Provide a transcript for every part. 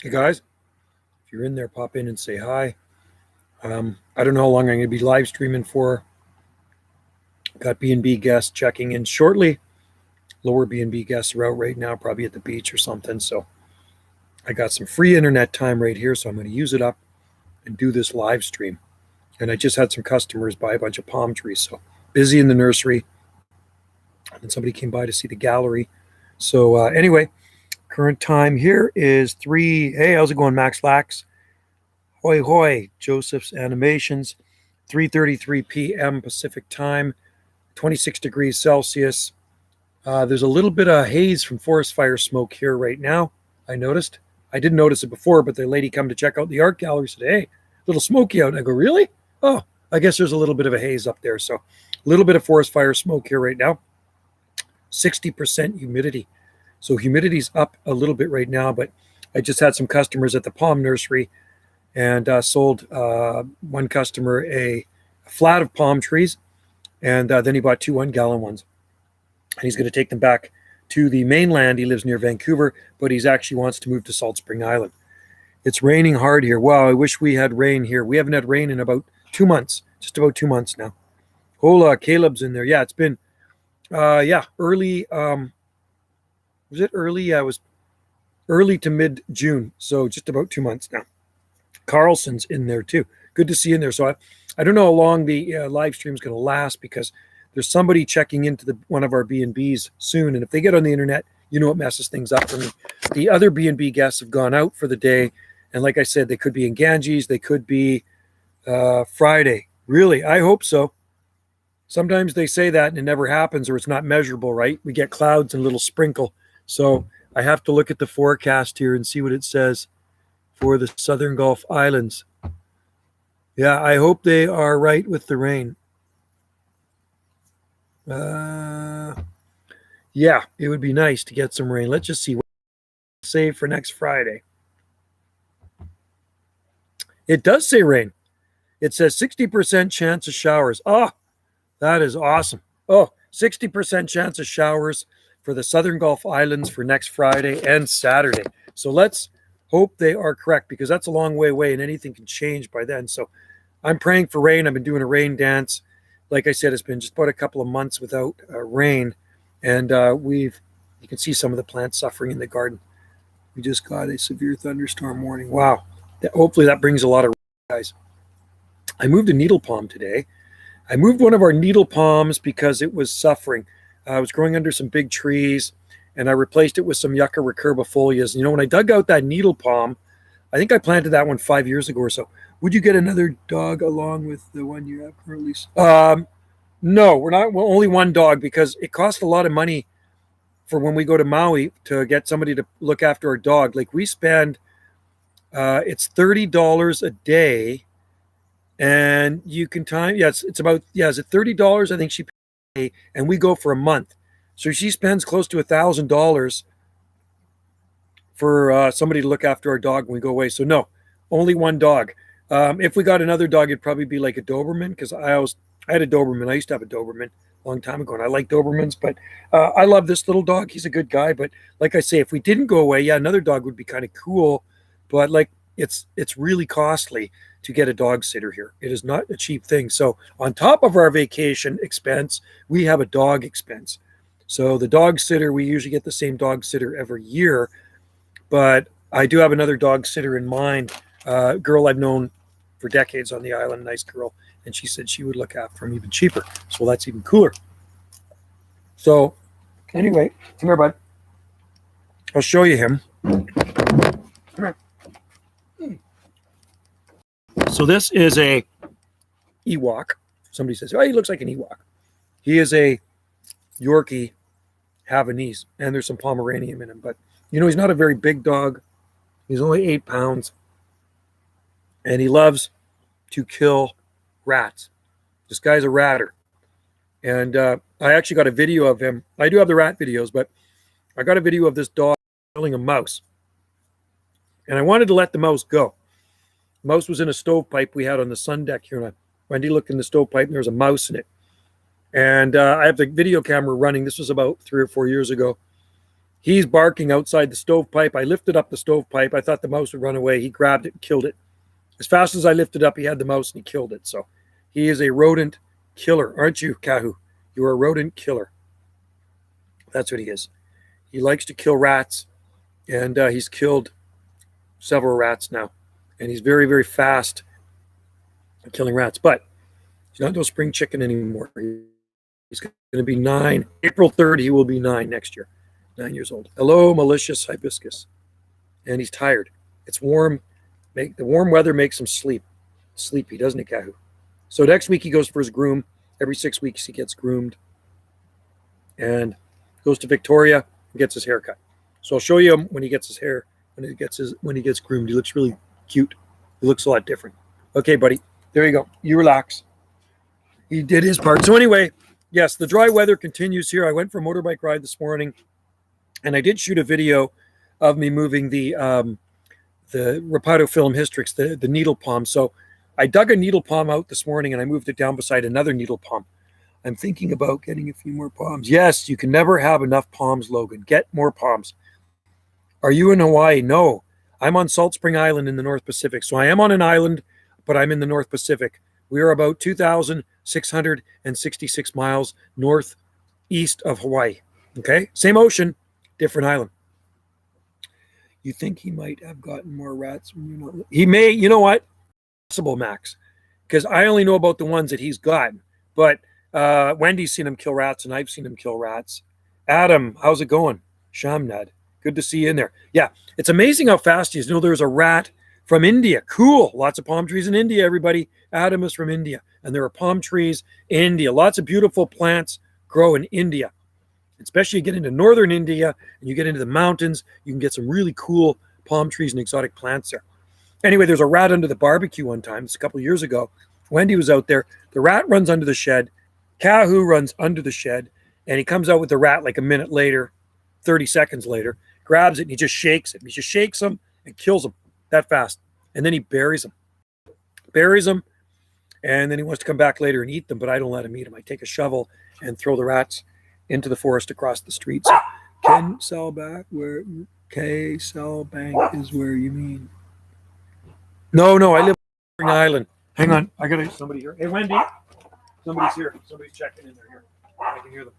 Hey guys, if you're in there, pop in and say hi. I don't know how long I'm going to be live streaming for. Got B&B guests checking in shortly. Lower B&B guests are out right now, probably at the beach or something. So I got some free internet time right here, so I'm going to use it up and do this live stream. And I just had some customers buy a bunch of palm trees, so busy in the nursery. And somebody came by to see the gallery. So anyway, current time here is 3. Hey, how's it going, Max Lax? Hoi hoi, Joseph's Animations, 3:33 p.m. Pacific time, 26 degrees Celsius. There's a little bit of haze from forest fire smoke here right now. I noticed. I didn't notice it before, but the lady come to check out the art gallery said, "Hey, a little smoky out." And I go, "Really? Oh, I guess there's a little bit of a haze up there." So, a little bit of forest fire smoke here right now. 60% humidity. So humidity's up a little bit right now, but I just had some customers at the palm nursery and sold one customer a flat of palm trees, and then he bought 2 1-gallon ones. And he's going to take them back to the mainland. He lives near Vancouver, but he actually wants to move to Salt Spring Island. It's raining hard here. Wow, I wish we had rain here. We haven't had rain in about 2 months, just about 2 months now. Hola, Caleb's in there. Yeah, it's been, early. Was it early? Yeah, it was early to mid-June, so just about 2 months now. Carlson's in there too. Good to see you in there. So I don't know how long the live stream is going to last because there's somebody checking into one of our B&Bs soon. And if they get on the internet, you know it messes things up for me. The other B&B guests have gone out for the day. And like I said, they could be in Ganges. They could be Friday. Really, I hope so. Sometimes they say that and it never happens or it's not measurable, right? We get clouds and a little sprinkle. So I have to look at the forecast here and see what it says for the Southern Gulf Islands. Yeah, I hope they are right with the rain. Yeah, it would be nice to get some rain. Let's just see what they say for next Friday. It does say rain. It says 60% chance of showers. Oh, that is awesome. Oh, 60% chance of showers for the Southern Gulf Islands for next Friday and Saturday. So let's hope they are correct because that's a long way away and anything can change by then. So I'm praying for rain. I've been doing a rain dance. Like I said, it's been just about a couple of months without rain. And you can see some of the plants suffering in the garden. We just got a severe thunderstorm warning. Wow. Hopefully that brings a lot of rain, guys. I moved a needle palm today. I moved one of our needle palms because it was suffering. I was growing under some big trees, and I replaced it with some Yucca recurbifolias. You know, when I dug out that needle palm, I think I planted that one 5 years ago or so. Would you get another dog along with the one you have currently? No, we're not. Well, only one dog because it costs a lot of money for when we go to Maui to get somebody to look after our dog. Like we spend, it's $30 a day, and you can time. Yeah, it's about is it $30? I think she pays, and we go for a month, so she spends close to $1,000 for somebody to look after our dog when we go away. So no, only one dog. If we got another dog, it'd probably be like a Doberman because I had a Doberman. I used to have a Doberman a long time ago, and I like Dobermans. But I love this little dog. He's a good guy. But like I say, if we didn't go away, yeah, another dog would be kind of cool. But like it's really costly to get a dog sitter here. It is not a cheap thing. So on top of our vacation expense, we have a dog expense. So the dog sitter, we usually get the same dog sitter every year. But I do have another dog sitter in mind, a girl I've known for decades on the island, nice girl. And she said she would look after him even cheaper. So that's even cooler. So anyway, come here, bud. I'll show you him. Come here. So this is a Ewok. Somebody says, oh, he looks like an Ewok. He is a Yorkie Havanese, and there's some Pomeranian in him. But, you know, he's not a very big dog. He's only 8 pounds. And he loves to kill rats. This guy's a ratter. And I actually got a video of him. I do have the rat videos, but I got a video of this dog killing a mouse. And I wanted to let the mouse go. The mouse was in a stovepipe we had on the sun deck here. And Wendy looked in the stovepipe and there was a mouse in it. And I have the video camera running. This was about 3 or 4 years ago. He's barking outside the stovepipe. I lifted up the stovepipe. I thought the mouse would run away. He grabbed it and killed it. As fast as I lifted up, he had the mouse and he killed it. So he is a rodent killer, aren't you, Kahu? You're a rodent killer. That's what he is. He likes to kill rats, and he's killed several rats now. And he's very, very fast at killing rats. But he's not no spring chicken anymore. He's going to be 9. April 3rd, he will be 9 next year. 9 years old. Hello, malicious hibiscus. And he's tired. It's warm. The warm weather makes him sleepy, doesn't it, Kahu? So next week he goes for his groom. Every 6 weeks he gets groomed. And goes to Victoria and gets his hair cut. So I'll show you him when he gets his hair, when he gets groomed. He looks really cute. He looks a lot different. Okay, buddy. There you go. You relax. He did his part. So anyway, yes, the dry weather continues here. I went for a motorbike ride this morning, and I did shoot a video of me moving the Rapatophyllum hystrix, the needle palm. So I dug a needle palm out this morning, and I moved it down beside another needle palm. I'm thinking about getting a few more palms. Yes, you can never have enough palms, Logan. Get more palms. Are you in Hawaii? No. I'm on Salt Spring Island in the North Pacific. So I am on an island, but I'm in the North Pacific. We are about 2,666 miles northeast of Hawaii. Okay? Same ocean, different island. You think he might have gotten more rats when you're not... He may, you know what? Possible, Max. Because I only know about the ones that he's gotten. But Wendy's seen him kill rats, and I've seen him kill rats. Adam, how's it going? Shamnad, good to see you in there. Yeah, it's amazing how fast he is. You know, there's a rat from India. Cool. Lots of palm trees in India, everybody. Adam is from India. And there are palm trees in India. Lots of beautiful plants grow in India. Especially you get into northern India and you get into the mountains, you can get some really cool palm trees and exotic plants there. Anyway, there's a rat under the barbecue one time. It's a couple of years ago. Wendy was out there. The rat runs under the shed. Kahu runs under the shed, and he comes out with the rat like a minute later, 30 seconds later, grabs it, and he just shakes it. He just shakes him and kills him that fast. And then he buries him. And then he wants to come back later and eat them, but I don't let him eat them. I take a shovel and throw the rats into the forest across the street. So Ken Salbank is where you mean? No, I live on Spring Island. Hang on, I got somebody here. Hey, Wendy. Somebody's here. Somebody's checking in there. Here, I can hear them.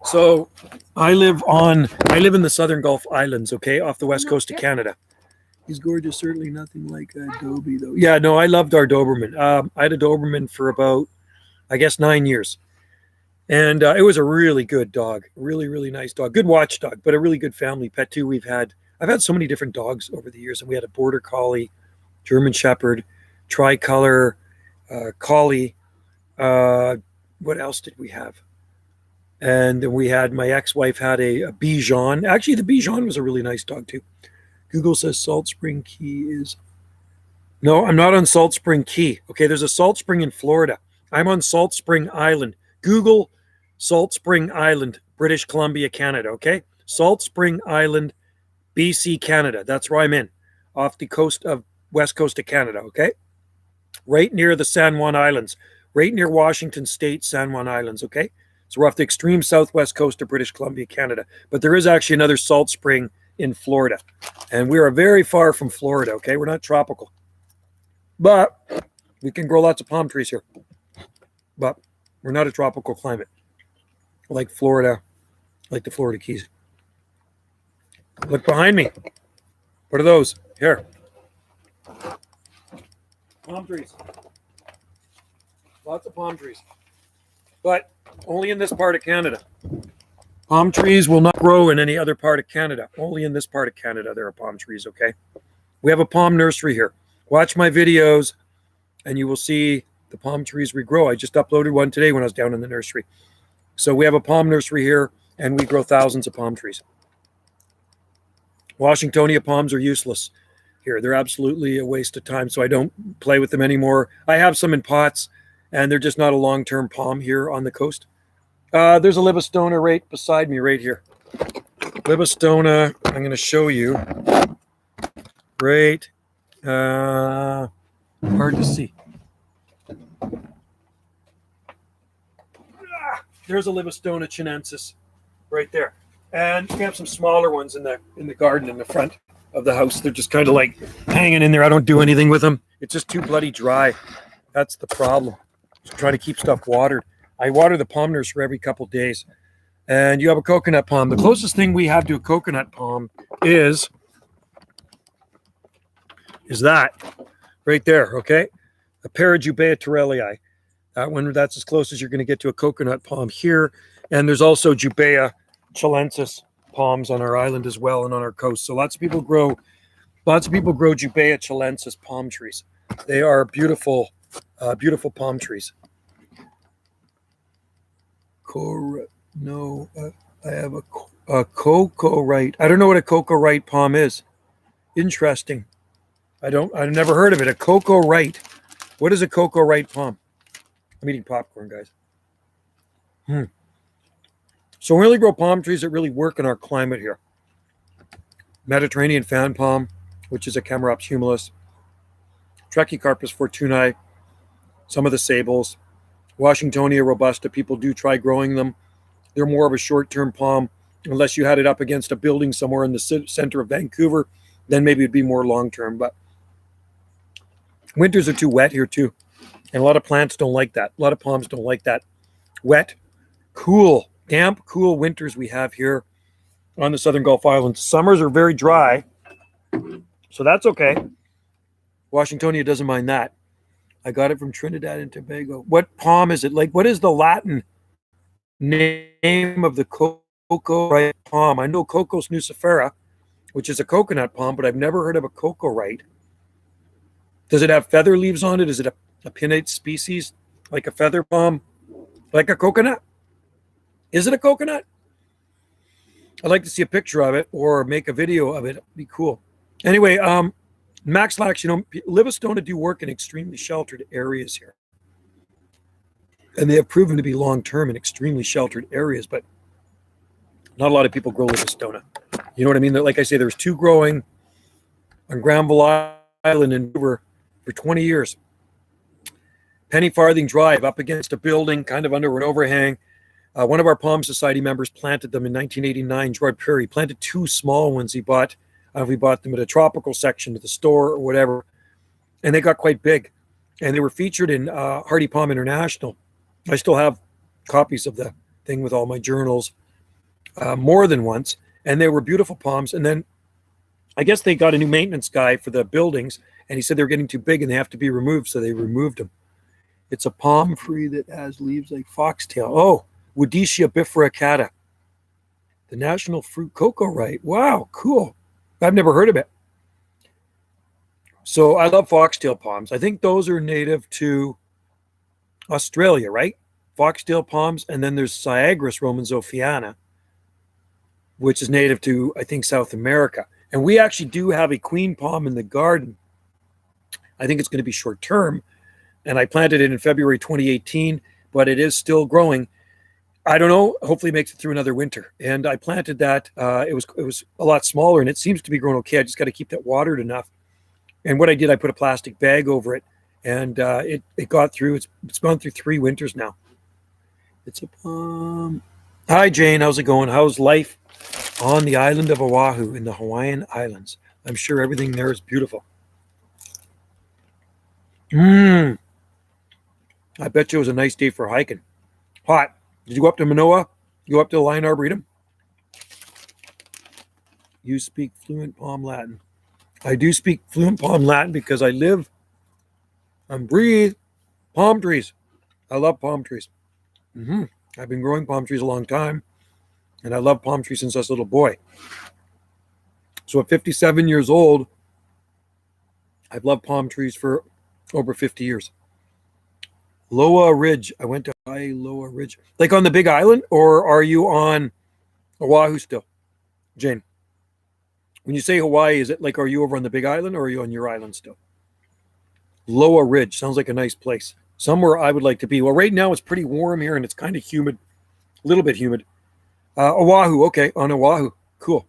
So I live in the Southern Gulf Islands, okay, off the west coast of Canada. He's gorgeous, certainly nothing like a Dobie, though. Yeah, no, I loved our Doberman. I had a Doberman for about, I guess, 9 years. And it was a really good dog, really, really nice dog. Good watchdog, but a really good family pet, too. I've had so many different dogs over the years, and we had a Border Collie, German Shepherd, Tricolor, Collie. What else did we have? And then my ex-wife had a Bichon. Actually, the Bichon was a really nice dog, too. Google says Salt Spring Key is... No, I'm not on Salt Spring Key. Okay, there's a Salt Spring in Florida. I'm on Salt Spring Island. Google Salt Spring Island, British Columbia, Canada, okay? Salt Spring Island, BC, Canada. That's where I'm in, off the west coast of Canada, okay? Right near the San Juan Islands, right near Washington State, San Juan Islands, okay? So we're off the extreme southwest coast of British Columbia, Canada. But there is actually another salt spring in Florida. And we are very far from Florida, okay? We're not tropical. But we can grow lots of palm trees here. But we're not a tropical climate like Florida, like the Florida Keys. Look behind me. What are those? Here. Palm trees. Lots of palm trees. But only in this part of Canada. Palm trees will not grow in any other part of Canada. Only in this part of Canada there are palm trees, okay? We have a palm nursery here. Watch my videos and you will see the palm trees we grow. I just uploaded one today when I was down in the nursery. So we have a palm nursery here and we grow thousands of palm trees. Washingtonia palms are useless here. They're absolutely a waste of time, so I don't play with them anymore. I have some in pots, and they're just not a long-term palm here on the coast. There's a Livistona right beside me right here. Livistona, I'm going to show you. Right. Hard to see. There's a Livistona chinensis right there. And we have some smaller ones in the garden in the front of the house. They're just kind of like hanging in there. I don't do anything with them. It's just too bloody dry. That's the problem. Just try to keep stuff watered. I water the palm nursery every couple days. And you have a coconut palm. The closest thing we have to a coconut palm is that right there, okay? A Parajubea torrellii. That's as close as you're going to get to a coconut palm here. And there's also Jubea chilensis palms on our island as well and on our coast. So lots of people grow Jubea chilensis palm trees. They are beautiful, beautiful palm trees. I have a coco-right. I don't know what a coco-right palm is. Interesting. I've never heard of it. A coco-right. What is a coco-right palm? I'm eating popcorn, guys. So we only grow palm trees that really work in our climate here. Mediterranean fan palm, which is a Chamaerops humilis. Trachycarpus fortunei, some of the sables. Washingtonia robusta, people do try growing them. They're more of a short-term palm. Unless you had it up against a building somewhere in the center of Vancouver, then maybe it'd be more long-term. But winters are too wet here too. And a lot of plants don't like that. A lot of palms don't like that wet, cool, damp, cool winters we have here on the Southern Gulf Islands. Summers are very dry, so that's okay. Washingtonia doesn't mind that. I got it from Trinidad and Tobago. What palm is it? Like, what is the Latin name of the coco-right palm? I know Cocos nucifera, which is a coconut palm, but I've never heard of a coco-right. Does it have feather leaves on it? Is it a pinnate species, like a feather palm, like a coconut? Is it a coconut? I'd like to see a picture of it or make a video of it. It'd be cool. Anyway, Max Lax, Livistona do work in extremely sheltered areas here. And they have proven to be long-term in extremely sheltered areas, but not a lot of people grow Livistona. You know what I mean? Like I say, there's two growing on Granville Island in Vancouver for 20 years. Penny Farthing Drive, up against a building, kind of under an overhang. One of our Palm Society members planted them in 1989. Gerard Perry planted two small ones he bought. We bought them at a tropical section at the store or whatever. And they got quite big. And they were featured in Hardy Palm International. I still have copies of the thing with all my journals more than once. And they were beautiful palms. And then I guess they got a new maintenance guy for the buildings. And he said they were getting too big and they have to be removed. So they removed them. It's a palm tree that has leaves like foxtail. Oh, Woodicea bifurcata. The national fruit coco-right. Wow, cool. I've never heard of it. So I love foxtail palms. I think those are native to Australia, right? Foxtail palms. And then there's Syagris romanzophiana, which is native to, I think, South America. And we actually do have a queen palm in the garden. I think it's going to be short term. And I planted it in February 2018, but it is still growing. I don't know. Hopefully it makes it through another winter. And I planted that. It was a lot smaller, and it seems to be growing okay. I just got to keep that watered enough. And what I did, I put a plastic bag over it, and it got through. It's gone through 3 winters now. It's a palm. Hi, Jane. How's it going? How's life on the island of Oahu in the Hawaiian Islands? I'm sure everything there is beautiful. I bet you it was a nice day for hiking. Hot. Did you go up to Manoa? Go up to the Lion Arboretum? You speak fluent Palm Latin. I do speak fluent Palm Latin because I live and breathe palm trees. I love palm trees. I've been growing palm trees a long time, and I love palm trees since I was a little boy. So at 57 years old, I've loved palm trees for over 50 years. Loa Ridge. I went to Loa Ridge. Like on the Big Island, or are you on Oahu still, Jane? When you say Hawaii, is it like, are you over on the Big Island, or are you on your island still? Loa Ridge. Sounds like a nice place. Somewhere I would like to be. Well, right now it's pretty warm here, and it's kind of humid. A little bit humid. Oahu. Okay, on Oahu. Cool.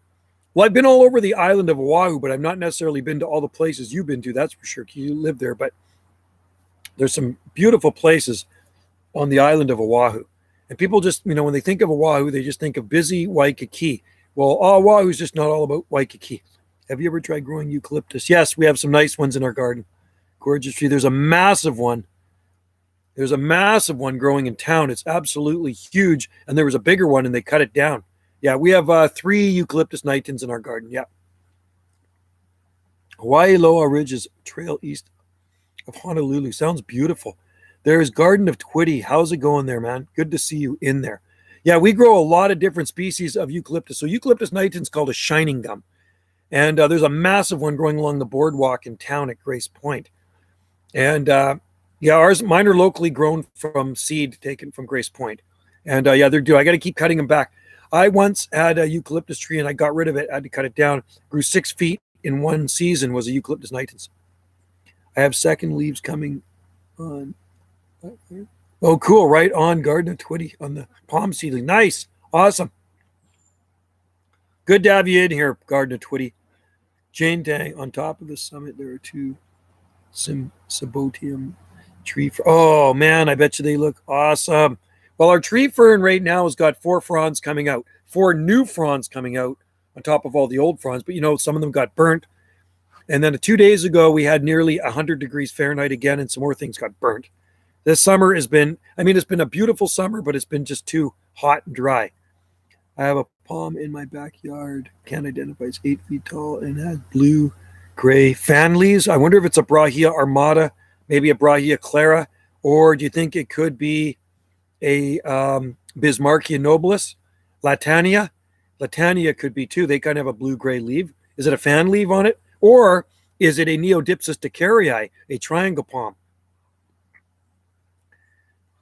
Well, I've been all over the island of Oahu, but I've not necessarily been to all the places you've been to. That's for sure. You live there, but there's some beautiful places on the island of Oahu. And people just, when they think of Oahu, they just think of busy Waikiki. Well, Oahu is just not all about Waikiki. Have you ever tried growing eucalyptus? Yes, we have some nice ones in our garden. Gorgeous tree. There's a massive one. There's a massive one growing in town. It's absolutely huge. And there was a bigger one and they cut it down. Yeah, we have 3 eucalyptus nitens in our garden. Yeah. Hawaii Loa Ridge is trail east of Honolulu. Sounds beautiful. There's Garden of Twitty. How's it going there, man? Good to see you in there. Yeah, we grow a lot of different species of eucalyptus. So eucalyptus nitens is called a shining gum. And there's a massive one growing along the boardwalk in town at Grace Point. And mine are locally grown from seed taken from Grace Point. And yeah, they're due. I got to keep cutting them back. I once had a eucalyptus tree and I got rid of it. I had to cut it down. Grew 6 feet in one season, was a eucalyptus nitens. I have second leaves coming on. Oh, cool. Right on Garden of Twitty on the palm seedling. Nice. Awesome. Good to have you in here, Garden of Twitty. Jane Dang, on top of the summit, there are 2 Sabotium tree. Oh, man, I bet you they look awesome. Well, our tree fern right now has got 4 fronds coming out, 4 new fronds coming out on top of all the old fronds. But, some of them got burnt. And then 2 days ago, we had nearly 100 degrees Fahrenheit again, and some more things got burnt. This summer has been, it's been a beautiful summer, but it's been just too hot and dry. I have a palm in my backyard. Can't identify. It's 8 feet tall and has blue-gray fan leaves. I wonder if it's a Brahia armata, maybe a Brahia clara, or do you think it could be a Bismarckia nobilis? Latania? Latania could be too. They kind of have a blue-gray leaf. Is it a fan leaf on it? Or is it a Neodipsis decarii, a triangle palm?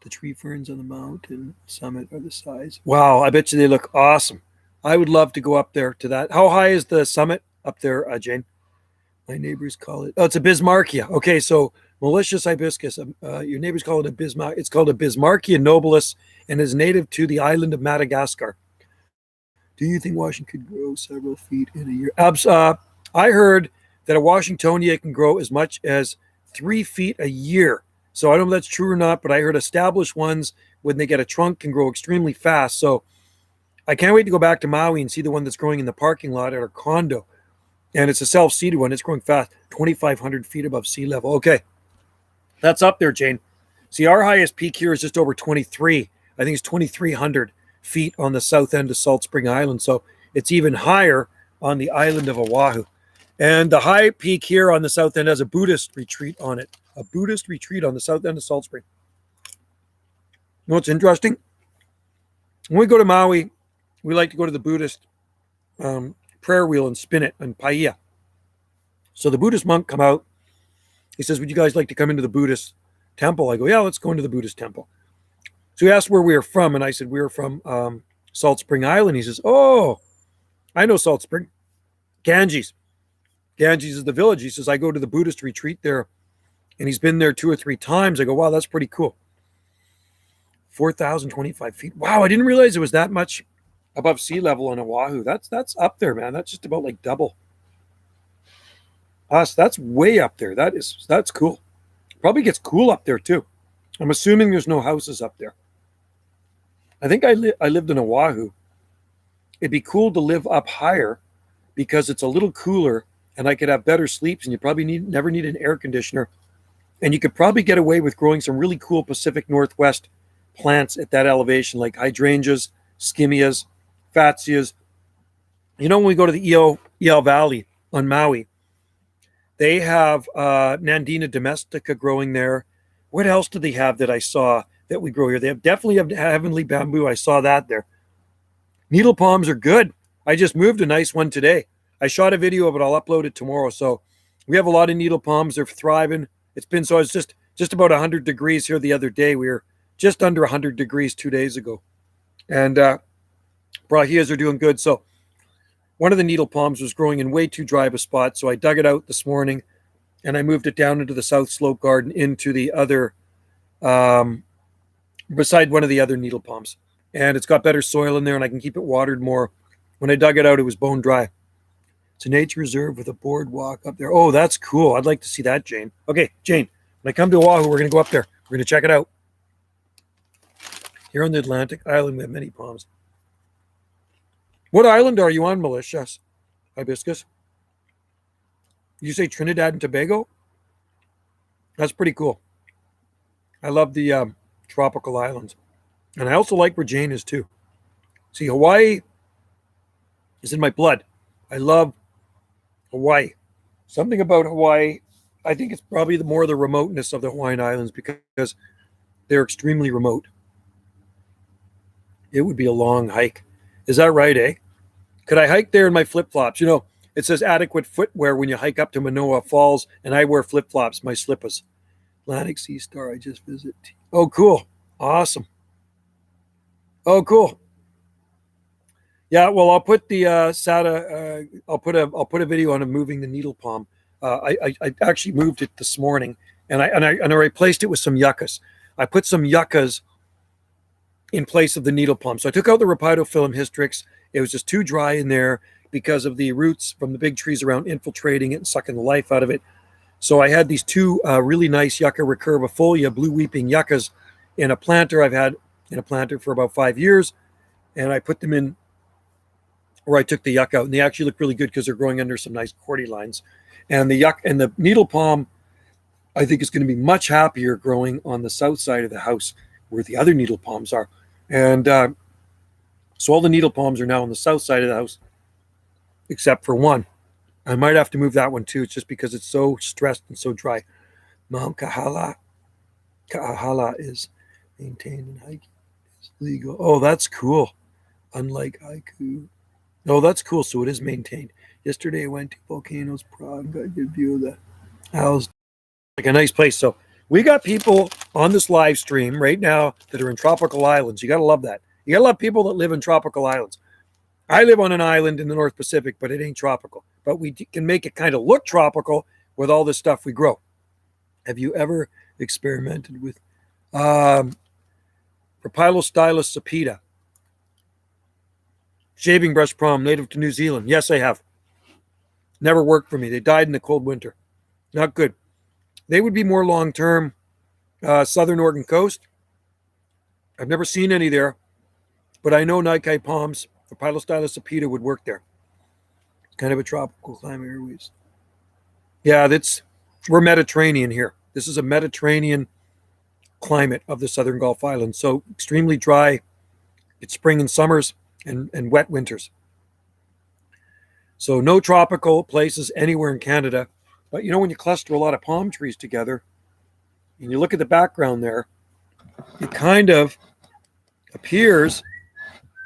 The tree ferns on the mountain summit are the size. Wow, I bet you they look awesome. I would love to go up there to that. How high is the summit up there, Jane? My neighbors call it, it's a Bismarckia. Okay, so malicious hibiscus. Your neighbors call it a Bismarck. It's called a Bismarckia nobilis and is native to the island of Madagascar. Do you think Washington could grow several feet in a year? I heard that a Washingtonia can grow as much as 3 feet a year. So I don't know if that's true or not, but I heard established ones, when they get a trunk, can grow extremely fast. So I can't wait to go back to Maui and see the one that's growing in the parking lot at our condo. And it's a self-seeded one. It's growing fast, 2,500 feet above sea level. Okay, that's up there, Jane. See, our highest peak here is just over 23. I think it's 2,300 feet on the south end of Salt Spring Island. So it's even higher on the island of Oahu. And the high peak here on the south end has a Buddhist retreat on it. A Buddhist retreat on the south end of Salt Spring. You know what's interesting? When we go to Maui, we like to go to the Buddhist prayer wheel and spin it and paia. So the Buddhist monk come out. He says, would you guys like to come into the Buddhist temple? I go, yeah, let's go into the Buddhist temple. So he asked where we were from. And I said, we were from Salt Spring Island. He says, oh, I know Salt Spring. Ganges. Ganges is the village. He says, I go to the Buddhist retreat there. And he's been there 2 or 3 times. I go, wow, that's pretty cool. 4,025 feet. Wow, I didn't realize it was that much above sea level on Oahu. That's up there, man. That's just about like double us. That's way up there. That's cool. Probably gets cool up there too. I'm assuming there's no houses up there. I think I lived in Oahu. It'd be cool to live up higher because it's a little cooler and I could have better sleeps, and you probably never need an air conditioner. And you could probably get away with growing some really cool Pacific Northwest plants at that elevation, like hydrangeas, skimmias, fatsias. When we go to the Iao Valley on Maui, they have Nandina domestica growing there. What else do they have that I saw that we grow here? They definitely have heavenly bamboo. I saw that there. Needle palms are good. I just moved a nice one today. I shot a video of it. I'll upload it tomorrow. So we have a lot of needle palms. They're thriving. It's just about 100 degrees here the other day. We were just under 100 degrees 2 days ago. And brahias are doing good. So one of the needle palms was growing in way too dry of a spot. So I dug it out this morning and I moved it down into the South Slope Garden into the other, beside one of the other needle palms. And it's got better soil in there and I can keep it watered more. When I dug it out, it was bone dry. It's a nature reserve with a boardwalk up there. Oh, that's cool. I'd like to see that, Jane. Okay, Jane, when I come to Oahu, we're going to go up there. We're going to check it out. Here on the Atlantic island, we have many palms. What island are you on, Malicious Hibiscus? You say Trinidad and Tobago? That's pretty cool. I love the tropical islands. And I also like where Jane is too. See, Hawaii is in my blood. I love Hawaii. Something about Hawaii, I think it's probably the more the remoteness of the Hawaiian Islands because they're extremely remote. It would be a long hike. Is that right, eh? Could I hike there in my flip-flops? You know, it says adequate footwear when you hike up to Manoa Falls, and I wear flip-flops, my slippers. Atlantic Sea Star, I just visited. Oh, cool. Awesome. Oh, cool. Yeah, well, I'll put the SATA. I'll put a video on him moving the needle palm. I actually moved it this morning, and I replaced it with some yuccas. I put some yuccas in place of the needle palm. So I took out the Rhipidophyllum hystrix. It was just too dry in there because of the roots from the big trees around infiltrating it and sucking the life out of it. So I had these two really nice Yucca recurvifolia blue weeping yuccas in a planter. I've had in a planter for about 5 years, and I put them in where I took the yucca out, and they actually look really good because they're growing under some nice cordy lines. And the yucca and the needle palm, I think, is going to be much happier growing on the south side of the house where the other needle palms are. And so all the needle palms are now on the south side of the house, except for one. I might have to move that one too. It's just because it's so stressed and so dry. Mount Kahala is maintained and hiking is legal. Oh, that's cool. Unlike haiku. Oh, that's cool. So it is maintained. Yesterday I went to Volcanoes Prague. Got a good view of the owls. Like a nice place. So we got people on this live stream right now that are in tropical islands. You got to love that. You got to love people that live in tropical islands. I live on an island in the North Pacific, but it ain't tropical. But we can make it kind of look tropical with all the stuff we grow. Have you ever experimented with Propylostylus sapida? Shaving brush palm native to New Zealand. Yes, I have. Never worked for me. They died in the cold winter. Not good. They would be more long-term southern Oregon coast. I've never seen any there, but I know Nikkei palms, Propylostylus sapida would work there. It's kind of a tropical climate airways. Yeah, we're Mediterranean here. This is a Mediterranean climate of the Southern Gulf Islands. So extremely dry. It's spring and summers and wet winters. So no tropical places anywhere in Canada. But you know, when you cluster a lot of palm trees together and you look at the background there, it kind of appears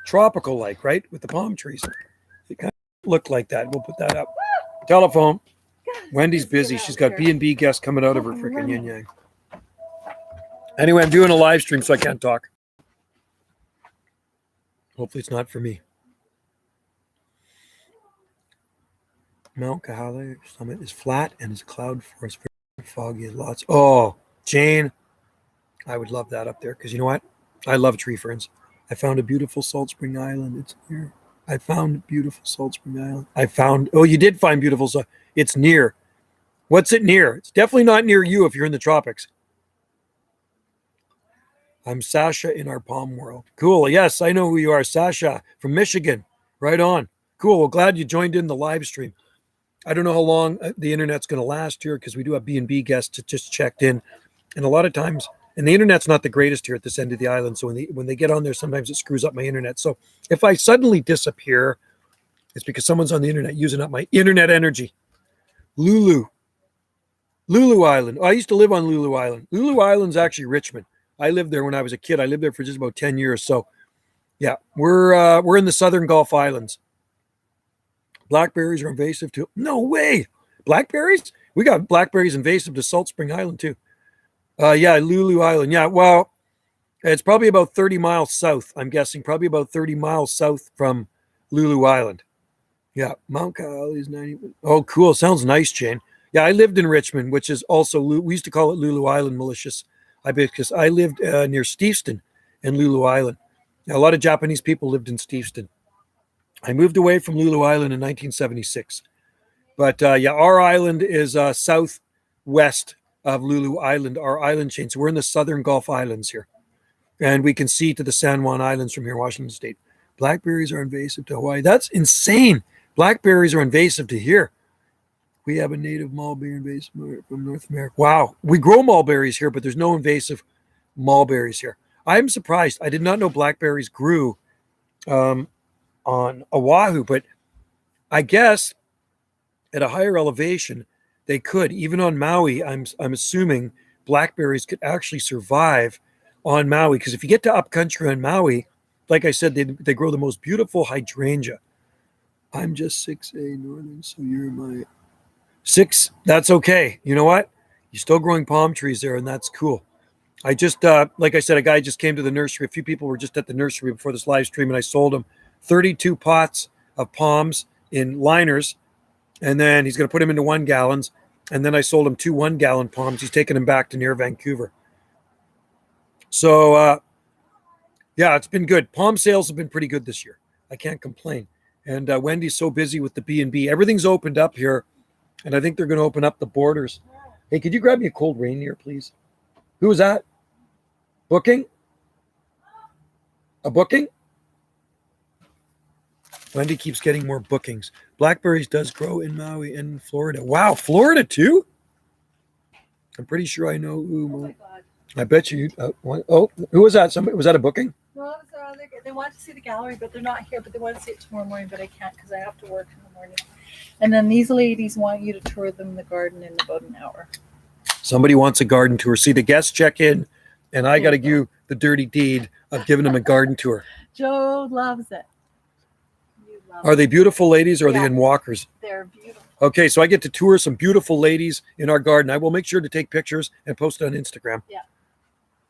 tropical-like, right? With the palm trees. It kind of looked like that. We'll put that up. Telephone. Wendy's busy. She's got B&B guests coming out of her freaking yin-yang. Anyway, I'm doing a live stream, so I can't talk. Hopefully it's not for me. Mount Kahala summit is flat and is cloud forest, very foggy, lots. Oh, Jane, I would love that up there because you know what? I love tree ferns. I found a beautiful salt spring island. It's near. I found beautiful salt spring island. Oh, you did find beautiful. So it's near. What's it near? It's definitely not near you if you're in the tropics. I'm Sasha in our palm world. Cool. Yes, I know who you are. Sasha from Michigan. Right on. Cool. Well, glad you joined in the live stream. I don't know how long the internet's going to last here because we do have B&B guests that just checked in. And a lot of times, and the internet's not the greatest here at this end of the island. So when they get on there, sometimes it screws up my internet. So if I suddenly disappear, it's because someone's on the internet using up my internet energy. Lulu Island. Oh, I used to live on Lulu Island. Lulu Island's actually Richmond. I lived there when I was a kid. I lived there for just about 10 years. So, yeah, we're in the Southern Gulf Islands. Blackberries are invasive too. No way. Blackberries? We got blackberries invasive to Salt Spring Island too. Yeah, Lulu Island. Yeah, well, it's probably about 30 miles south, I'm guessing. Probably about 30 miles south from Lulu Island. Yeah, Mount Kahala is 90. Oh, cool. Sounds nice, Jane. Yeah, I lived in Richmond, which is also, we used to call it Lulu Island, malicious. Because I lived near Steveston in Lulu Island. Now, a lot of Japanese people lived in Steveston. I moved away from Lulu Island in 1976. But yeah, our island is southwest of Lulu Island, our island chain. So we're in the Southern Gulf Islands here. And we can see to the San Juan Islands from here, Washington State. Blackberries are invasive to Hawaii. That's insane. Blackberries are invasive to here. We have a native mulberry invasive from North America. Wow. We grow mulberries here, but there's no invasive mulberries here. I'm surprised. I did not know blackberries grew on Oahu, but I guess at a higher elevation, they could. Even on Maui, I'm assuming blackberries could actually survive on Maui, because if you get to upcountry on Maui, like I said, they grow the most beautiful hydrangea. I'm just 6A northern, so you're my 6. That's okay. You know what? You're still growing palm trees there, and that's cool. I just, like I said, a guy just came to the nursery. A few people were just at the nursery before this live stream, and I sold him 32 pots of palms in liners, and then he's going to put them into 1 gallons, and then I sold him 2 1-gallon palms. He's taking them back to near Vancouver. So, yeah, it's been good. Palm sales have been pretty good this year. I can't complain. And Wendy's so busy with the B&B. Everything's opened up here, and I think they're going to open up the borders. Hey, could you grab me a cold Rainier, please? Who was that? Booking? A booking? Wendy keeps getting more bookings. Blackberries does grow in Maui and Florida. Wow, Florida too? I'm pretty sure I know who. Oh my God. I bet you. Oh, who was that? Somebody, was that a booking? No, they want to see the gallery, but they're not here. But they want to see it tomorrow morning, but I can't because I have to work in the morning. And then these ladies want you to tour them the garden in about an hour. Somebody wants a garden tour. See, the guests check in, and I got to do the dirty deed of giving them a garden tour. Joe loves it. Are they beautiful ladies, or are they in walkers? They're beautiful. Okay, so I get to tour some beautiful ladies in our garden. I will make sure to take pictures and post it on Instagram. Yeah.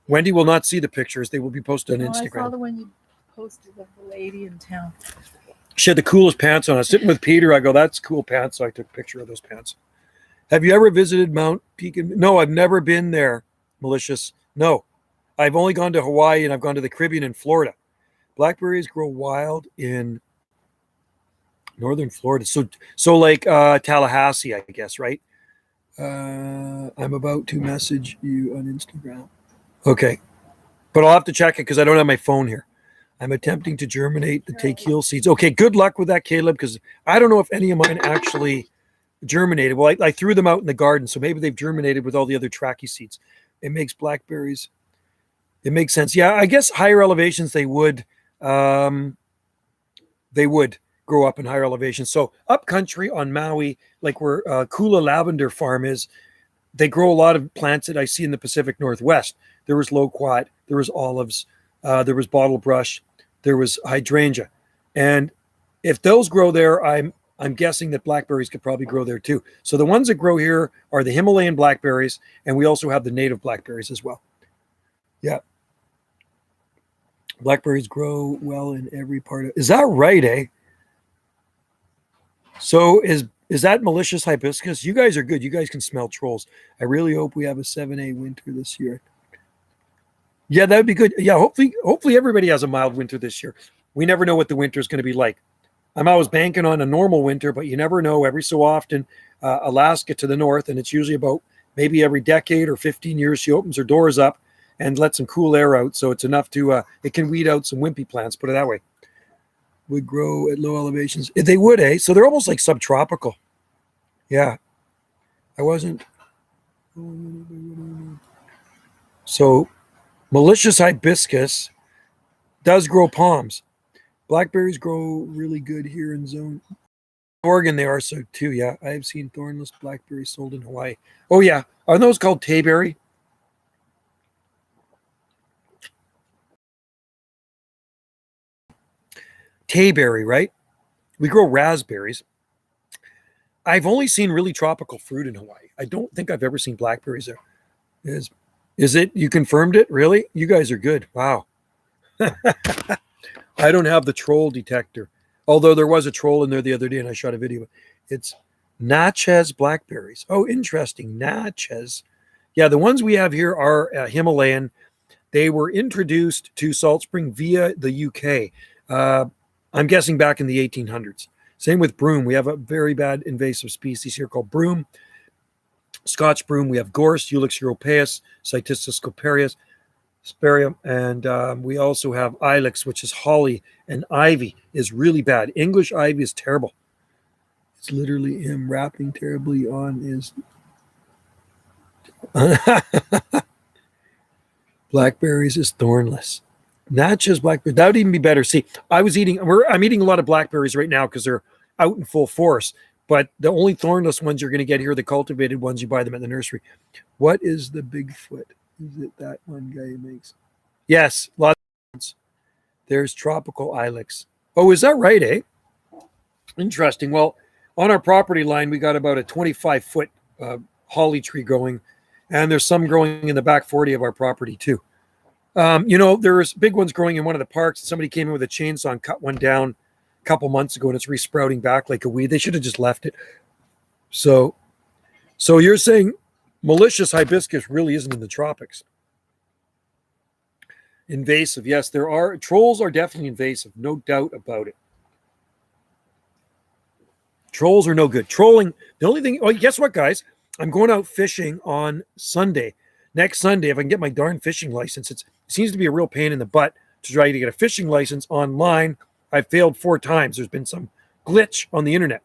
Wendy will not see the pictures. They will be posted on Instagram. I saw the one you posted of the lady in town. She had the coolest pants on. I was sitting with Peter. I go, that's cool pants. So I took a picture of those pants. Have you ever visited Mount Pekin? No, I've never been there, Malicious. No. I've only gone to Hawaii, and I've gone to the Caribbean and Florida. Blackberries grow wild in northern Florida. So like Tallahassee, I guess, right? I'm about to message you on Instagram. Okay. But I'll have to check it because I don't have my phone here. I'm attempting to germinate the take heel seeds. Okay, good luck with that, Caleb, because I don't know if any of mine actually germinated. Well, I threw them out in the garden, so maybe they've germinated with all the other trachea seeds. It makes blackberries. It makes sense. Yeah, I guess higher elevations, they would grow up in higher elevations. So up country on Maui, like where Kula Lavender Farm is, they grow a lot of plants that I see in the Pacific Northwest. There was loquat, there was olives, there was bottle brush, there was hydrangea. And if those grow there, I'm guessing that blackberries could probably grow there too. So the ones that grow here are the Himalayan blackberries, and we also have the native blackberries as well. Yeah. Blackberries grow well in every part of... Is that right, eh? So is that malicious hibiscus? You guys are good. You guys can smell trolls. I really hope we have a 7A winter this year. Yeah, that would be good. Yeah, hopefully everybody has a mild winter this year. We never know what the winter is going to be like. I'm always banking on a normal winter, but you never know. Every so often, Alaska to the north, and it's usually about maybe every decade or 15 years, she opens her doors up and lets some cool air out. So it's enough to, it can weed out some wimpy plants, put it that way. Would grow at low elevations. They would, eh? So they're almost like subtropical. Yeah. I wasn't. So malicious hibiscus does grow palms. Blackberries grow really good here in zone. Oregon, they are so too. Yeah. I have seen thornless blackberries sold in Hawaii. Oh, yeah. Are those called tayberry? Tayberry, right? We grow raspberries. I've only seen really tropical fruit in Hawaii. I don't think I've ever seen blackberries there. Is it? You confirmed it? Really? You guys are good. Wow. I don't have the troll detector. Although there was a troll in there the other day and I shot a video. It's Natchez blackberries. Oh, interesting. Natchez. Yeah, the ones we have here are Himalayan. They were introduced to Salt Spring via the UK. I'm guessing back in the 1800s. Same with broom. We have a very bad invasive species here called broom. Scotch broom. We have gorse, Ulix europaeus, Cytisus scoparius. Sparium. And we also have ilex, which is holly, and ivy is really bad. English ivy is terrible. It's literally him rapping terribly on his blackberries is thornless. Not just blackberries. That would even be better. See, I'm eating a lot of blackberries right now because they're out in full force. But the only thornless ones you're going to get here are the cultivated ones. You buy them at the nursery. What is the Bigfoot? Is it that one guy who makes? Yes, lots of ones. There's tropical ilex. Oh, is that right, eh? Interesting. Well, on our property line, we got about a 25-foot holly tree growing, and there's some growing in the back 40 of our property too. There's big ones growing in one of the parks. Somebody came in with a chainsaw and cut one down a couple months ago, and it's resprouting back like a weed. They should have just left it. So you're saying malicious hibiscus really isn't in the tropics? Invasive, yes, there are. Trolls are definitely invasive, no doubt about it. Trolls are no good. Trolling, the only thing, guess what, guys? I'm going out fishing on Sunday. Next Sunday, if I can get my darn fishing license. It seems to be a real pain in the butt to try to get a fishing license online. I've failed 4 times. There's been some glitch on the internet.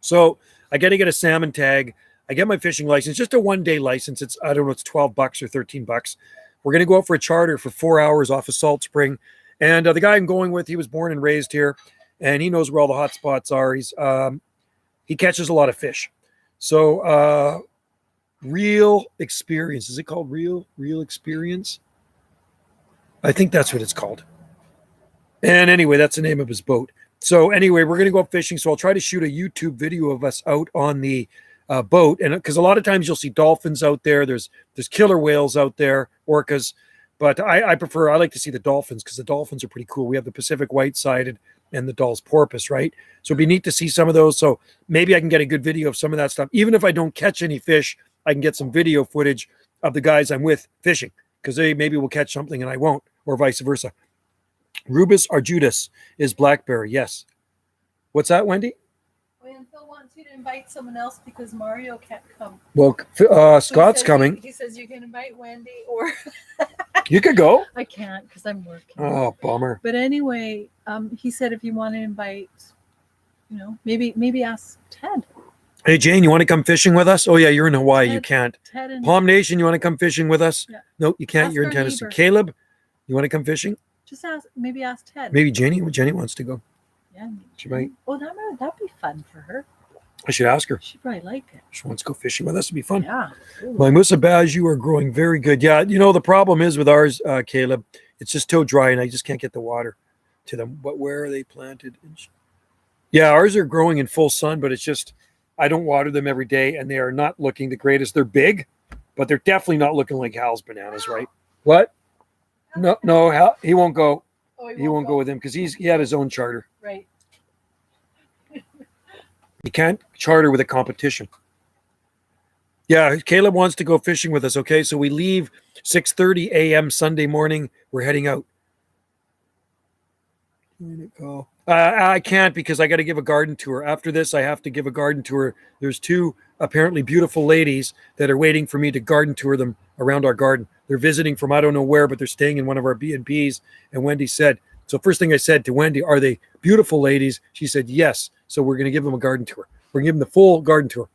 So I got to get a salmon tag. I get my fishing license, just a 1-day license. It's, I don't know, it's $12 or $13. We're going to go out for a charter for 4 hours off of Salt Spring. And the guy I'm going with, he was born and raised here, and he knows where all the hot spots are. He catches a lot of fish. So real experience. Is it called real experience? I think that's what it's called. And anyway, that's the name of his boat. So anyway, we're going to go up fishing. So I'll try to shoot a YouTube video of us out on the boat. And because a lot of times you'll see dolphins out there. There's killer whales out there, orcas. But I like to see the dolphins because the dolphins are pretty cool. We have the Pacific white-sided and the Dall's porpoise, right? So it'd be neat to see some of those. So maybe I can get a good video of some of that stuff. Even if I don't catch any fish, I can get some video footage of the guys I'm with fishing because they maybe will catch something and I won't, or vice versa. Rubus arbutus is blackberry, yes. What's that, Wendy? And Phil wants you to invite someone else because Mario can't come. Well, Scott's coming. He says you can invite Wendy or... You could go. I can't because I'm working. Oh, bummer. But anyway, he said if you want to invite, maybe ask Ted. Hey, Jane, you want to come fishing with us? Oh, yeah, you're in Hawaii. You can't. Ted and Palm Nation, you want to come fishing with us? Yeah. No, you can't. Ask You're in our Tennessee. neighbor. Caleb, you want to come fishing? Just ask Ted. Maybe Jenny wants to go. Yeah. She might. Oh, that'd be fun for her. I should ask her. She'd probably like it. She wants to go fishing with us. It'd be fun. Yeah. Ooh. My Musa Baju are growing very good. Yeah, the problem is with ours, Caleb, it's just too dry and I just can't get the water to them. But where are they planted? Yeah, ours are growing in full sun, but it's just, I don't water them every day and they are not looking the greatest. They're big, but they're definitely not looking like Hal's bananas, right? What? No, Hal, he won't go. Oh, he won't go with him because he had his own charter. Right. You can't charter with a competition. Yeah, Caleb wants to go fishing with us, okay? So we leave 6:30 a.m. Sunday morning. We're heading out. I can't because I got to give a garden tour. After this, I have to give a garden tour. There's 2 apparently beautiful ladies that are waiting for me to garden tour them around our garden. They're visiting from I don't know where, but they're staying in one of our B&Bs. And Wendy said, so first thing I said to Wendy, are they beautiful ladies? She said, yes. So we're going to give them a garden tour. We're going to give them the full garden tour.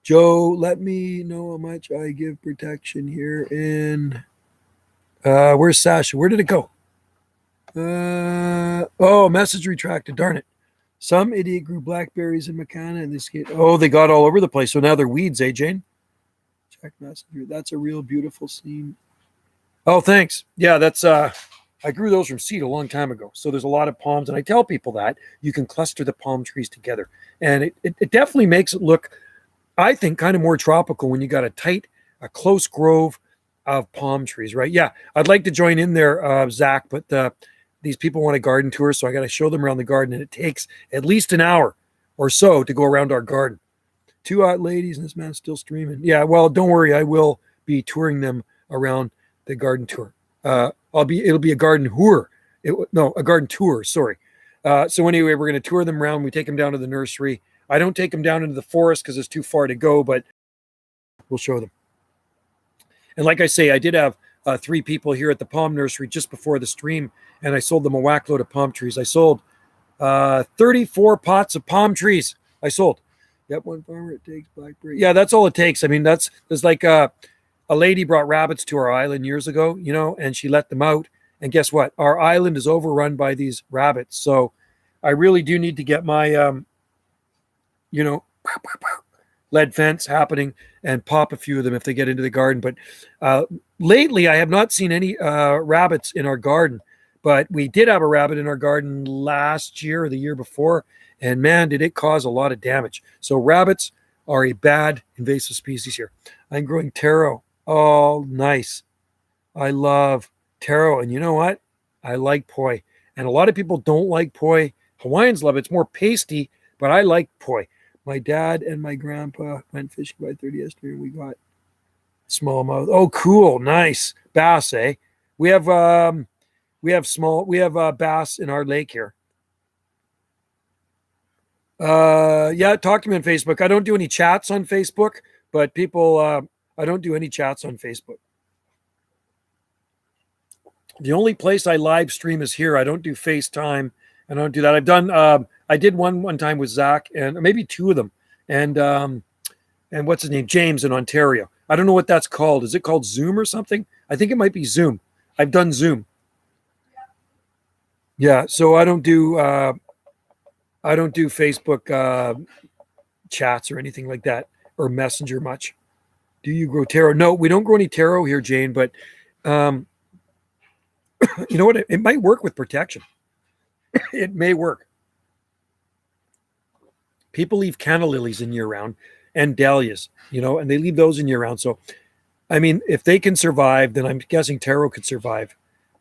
Joe, let me know how much I give protection here in, where's Sasha? Where did it go? Message retracted. Darn it. Some idiot grew blackberries in Makana and this kid. Oh, they got all over the place. So now they're weeds, eh, Jane? Check messenger. That's a real beautiful scene. Oh, thanks. Yeah, that's I grew those from seed a long time ago. So there's a lot of palms, and I tell people that you can cluster the palm trees together. And it definitely makes it look, I think, kind of more tropical when you got a close grove of palm trees, right? Yeah, I'd like to join in there, Zach, but these people want a garden tour, so I got to show them around the garden, and it takes at least an hour or so to go around our garden. 2 hot ladies, and this man's still streaming. Yeah, well, don't worry, I will be touring them around the garden tour. It'll be a garden a garden tour, sorry. So anyway, we're going to tour them around. We take them down to the nursery. I don't take them down into the forest because it's too far to go, but we'll show them. And like I say, I did have 3 people here at the palm nursery just before the stream, and I sold them a whack load of palm trees. I sold 34 pots of palm trees. I sold. Yep, one farmer it takes blackberry. Yeah, that's all it takes. I mean, there's like a lady brought rabbits to our island years ago, and she let them out. And guess what? Our island is overrun by these rabbits. So I really do need to get my, lead fence happening and pop a few of them if they get into the garden. But lately, I have not seen any rabbits in our garden. But we did have a rabbit in our garden last year or the year before. And man, did it cause a lot of damage. So rabbits are a bad invasive species here. I'm growing taro. Oh, nice. I love taro. And you know what? I like poi. And a lot of people don't like poi. Hawaiians love it. It's more pasty, but I like poi. My dad and my grandpa went fishing by 30 yesterday. We got smallmouth. Oh, cool. Nice. Bass, eh? We have bass in our lake here. Yeah, talk to me on Facebook. I don't do any chats on Facebook, but people, I don't do any chats on Facebook. The only place I live stream is here. I don't do FaceTime. I don't do that. I've done, I did one time with Zach and maybe 2 of them. And what's his name? James in Ontario. I don't know what that's called. Is it called Zoom or something? I think it might be Zoom. I've done Zoom. Yeah. So I don't do Facebook chats or anything like that, or Messenger much. Do you grow taro? No, we don't grow any taro here, Jane, but you know what? It might work with protection. It may work. People leave canna lilies in year round and dahlias, and they leave those in year round. So, I mean, if they can survive, then I'm guessing taro could survive.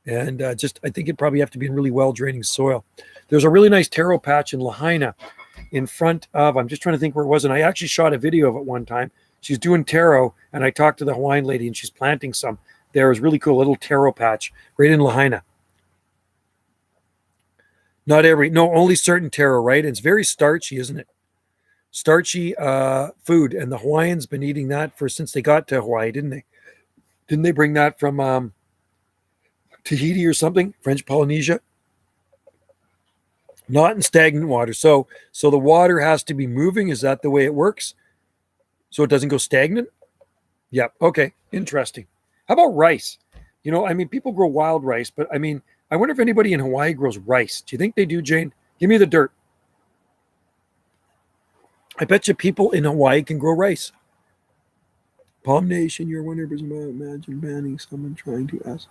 And I think it'd probably have to be in really well draining soil. There's a really nice taro patch in Lahaina in front of, I'm just trying to think where it was. And I actually shot a video of it one time. She's doing taro, and I talked to the Hawaiian lady, and she's planting some. There was really cool little taro patch right in Lahaina. Only certain taro, right? It's very starchy, isn't it? Starchy food, and the Hawaiians been eating that since they got to Hawaii, didn't they? Didn't they bring that from Tahiti or something? French Polynesia? Not in stagnant water. So the water has to be moving. Is that the way it works? So it doesn't go stagnant? Yep. Okay. Interesting. How about rice? People grow wild rice, but I wonder if anybody in Hawaii grows rice. Do you think they do, Jane? Give me the dirt. I bet you people in Hawaii can grow rice. Palm Nation, you're 100% about imagine banning someone trying to ask.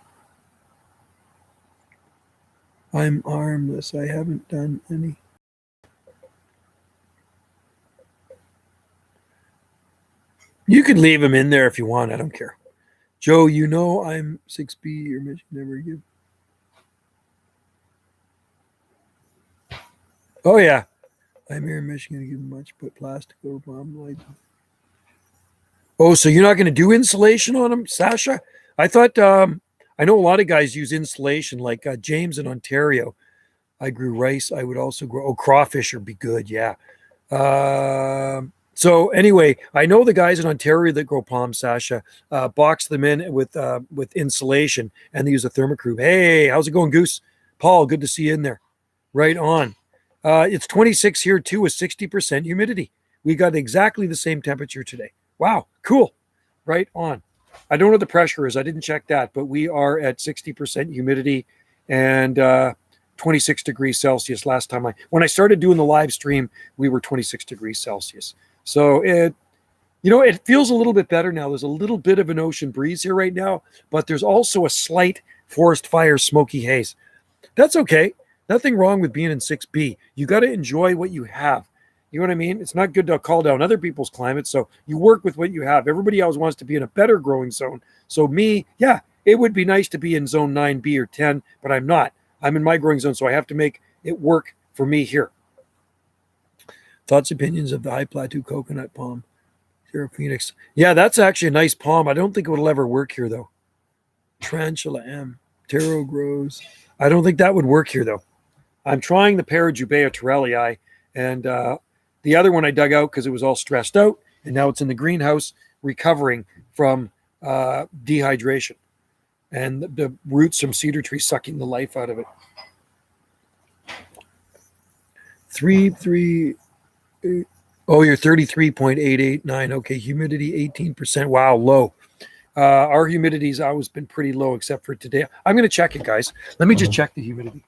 I'm armless. I haven't done any. You can leave them in there if you want. I don't care. Joe, I'm 6B. Your mission never give. Oh, yeah. I'm here in Michigan. Give much, but plastic over bomb light. Oh, so you're not going to do insulation on them, Sasha? I thought, I know a lot of guys use insulation, like James in Ontario. I grew rice. I would also grow, crawfish would be good. Yeah. So anyway, I know the guys in Ontario that grow palm, Sasha, box them in with insulation, and they use a thermocrude. Hey, how's it going, Goose? Paul, good to see you in there. Right on. It's 26 here too with 60% humidity. We got exactly the same temperature today. Wow, cool. Right on. I don't know what the pressure is. I didn't check that, but we are at 60% humidity and 26 degrees Celsius last time. When I started doing the live stream, we were 26 degrees Celsius. So it feels a little bit better now. There's a little bit of an ocean breeze here right now, but there's also a slight forest fire smoky haze. That's okay. Nothing wrong with being in 6B. You got to enjoy what you have. You know what I mean? It's not good to call down other people's climate. So you work with what you have. Everybody else wants to be in a better growing zone. So me, yeah, it would be nice to be in zone 9B or 10, but I'm not. I'm in my growing zone, so I have to make it work for me here. Thoughts, opinions of the high plateau coconut palm. Zero Phoenix. Yeah, that's actually a nice palm. I don't think it will ever work here, though. Tarantula M. Taro grows. I don't think that would work here, though. I'm trying the Parajubea torellii, and the other one I dug out because it was all stressed out, and now it's in the greenhouse recovering from dehydration, and the roots from cedar tree sucking the life out of it. 3. Oh, you're 33.889. Okay, humidity 18%. Wow, low. Our humidity's always been pretty low except for today. I'm going to check it, guys. Let me just check the humidity.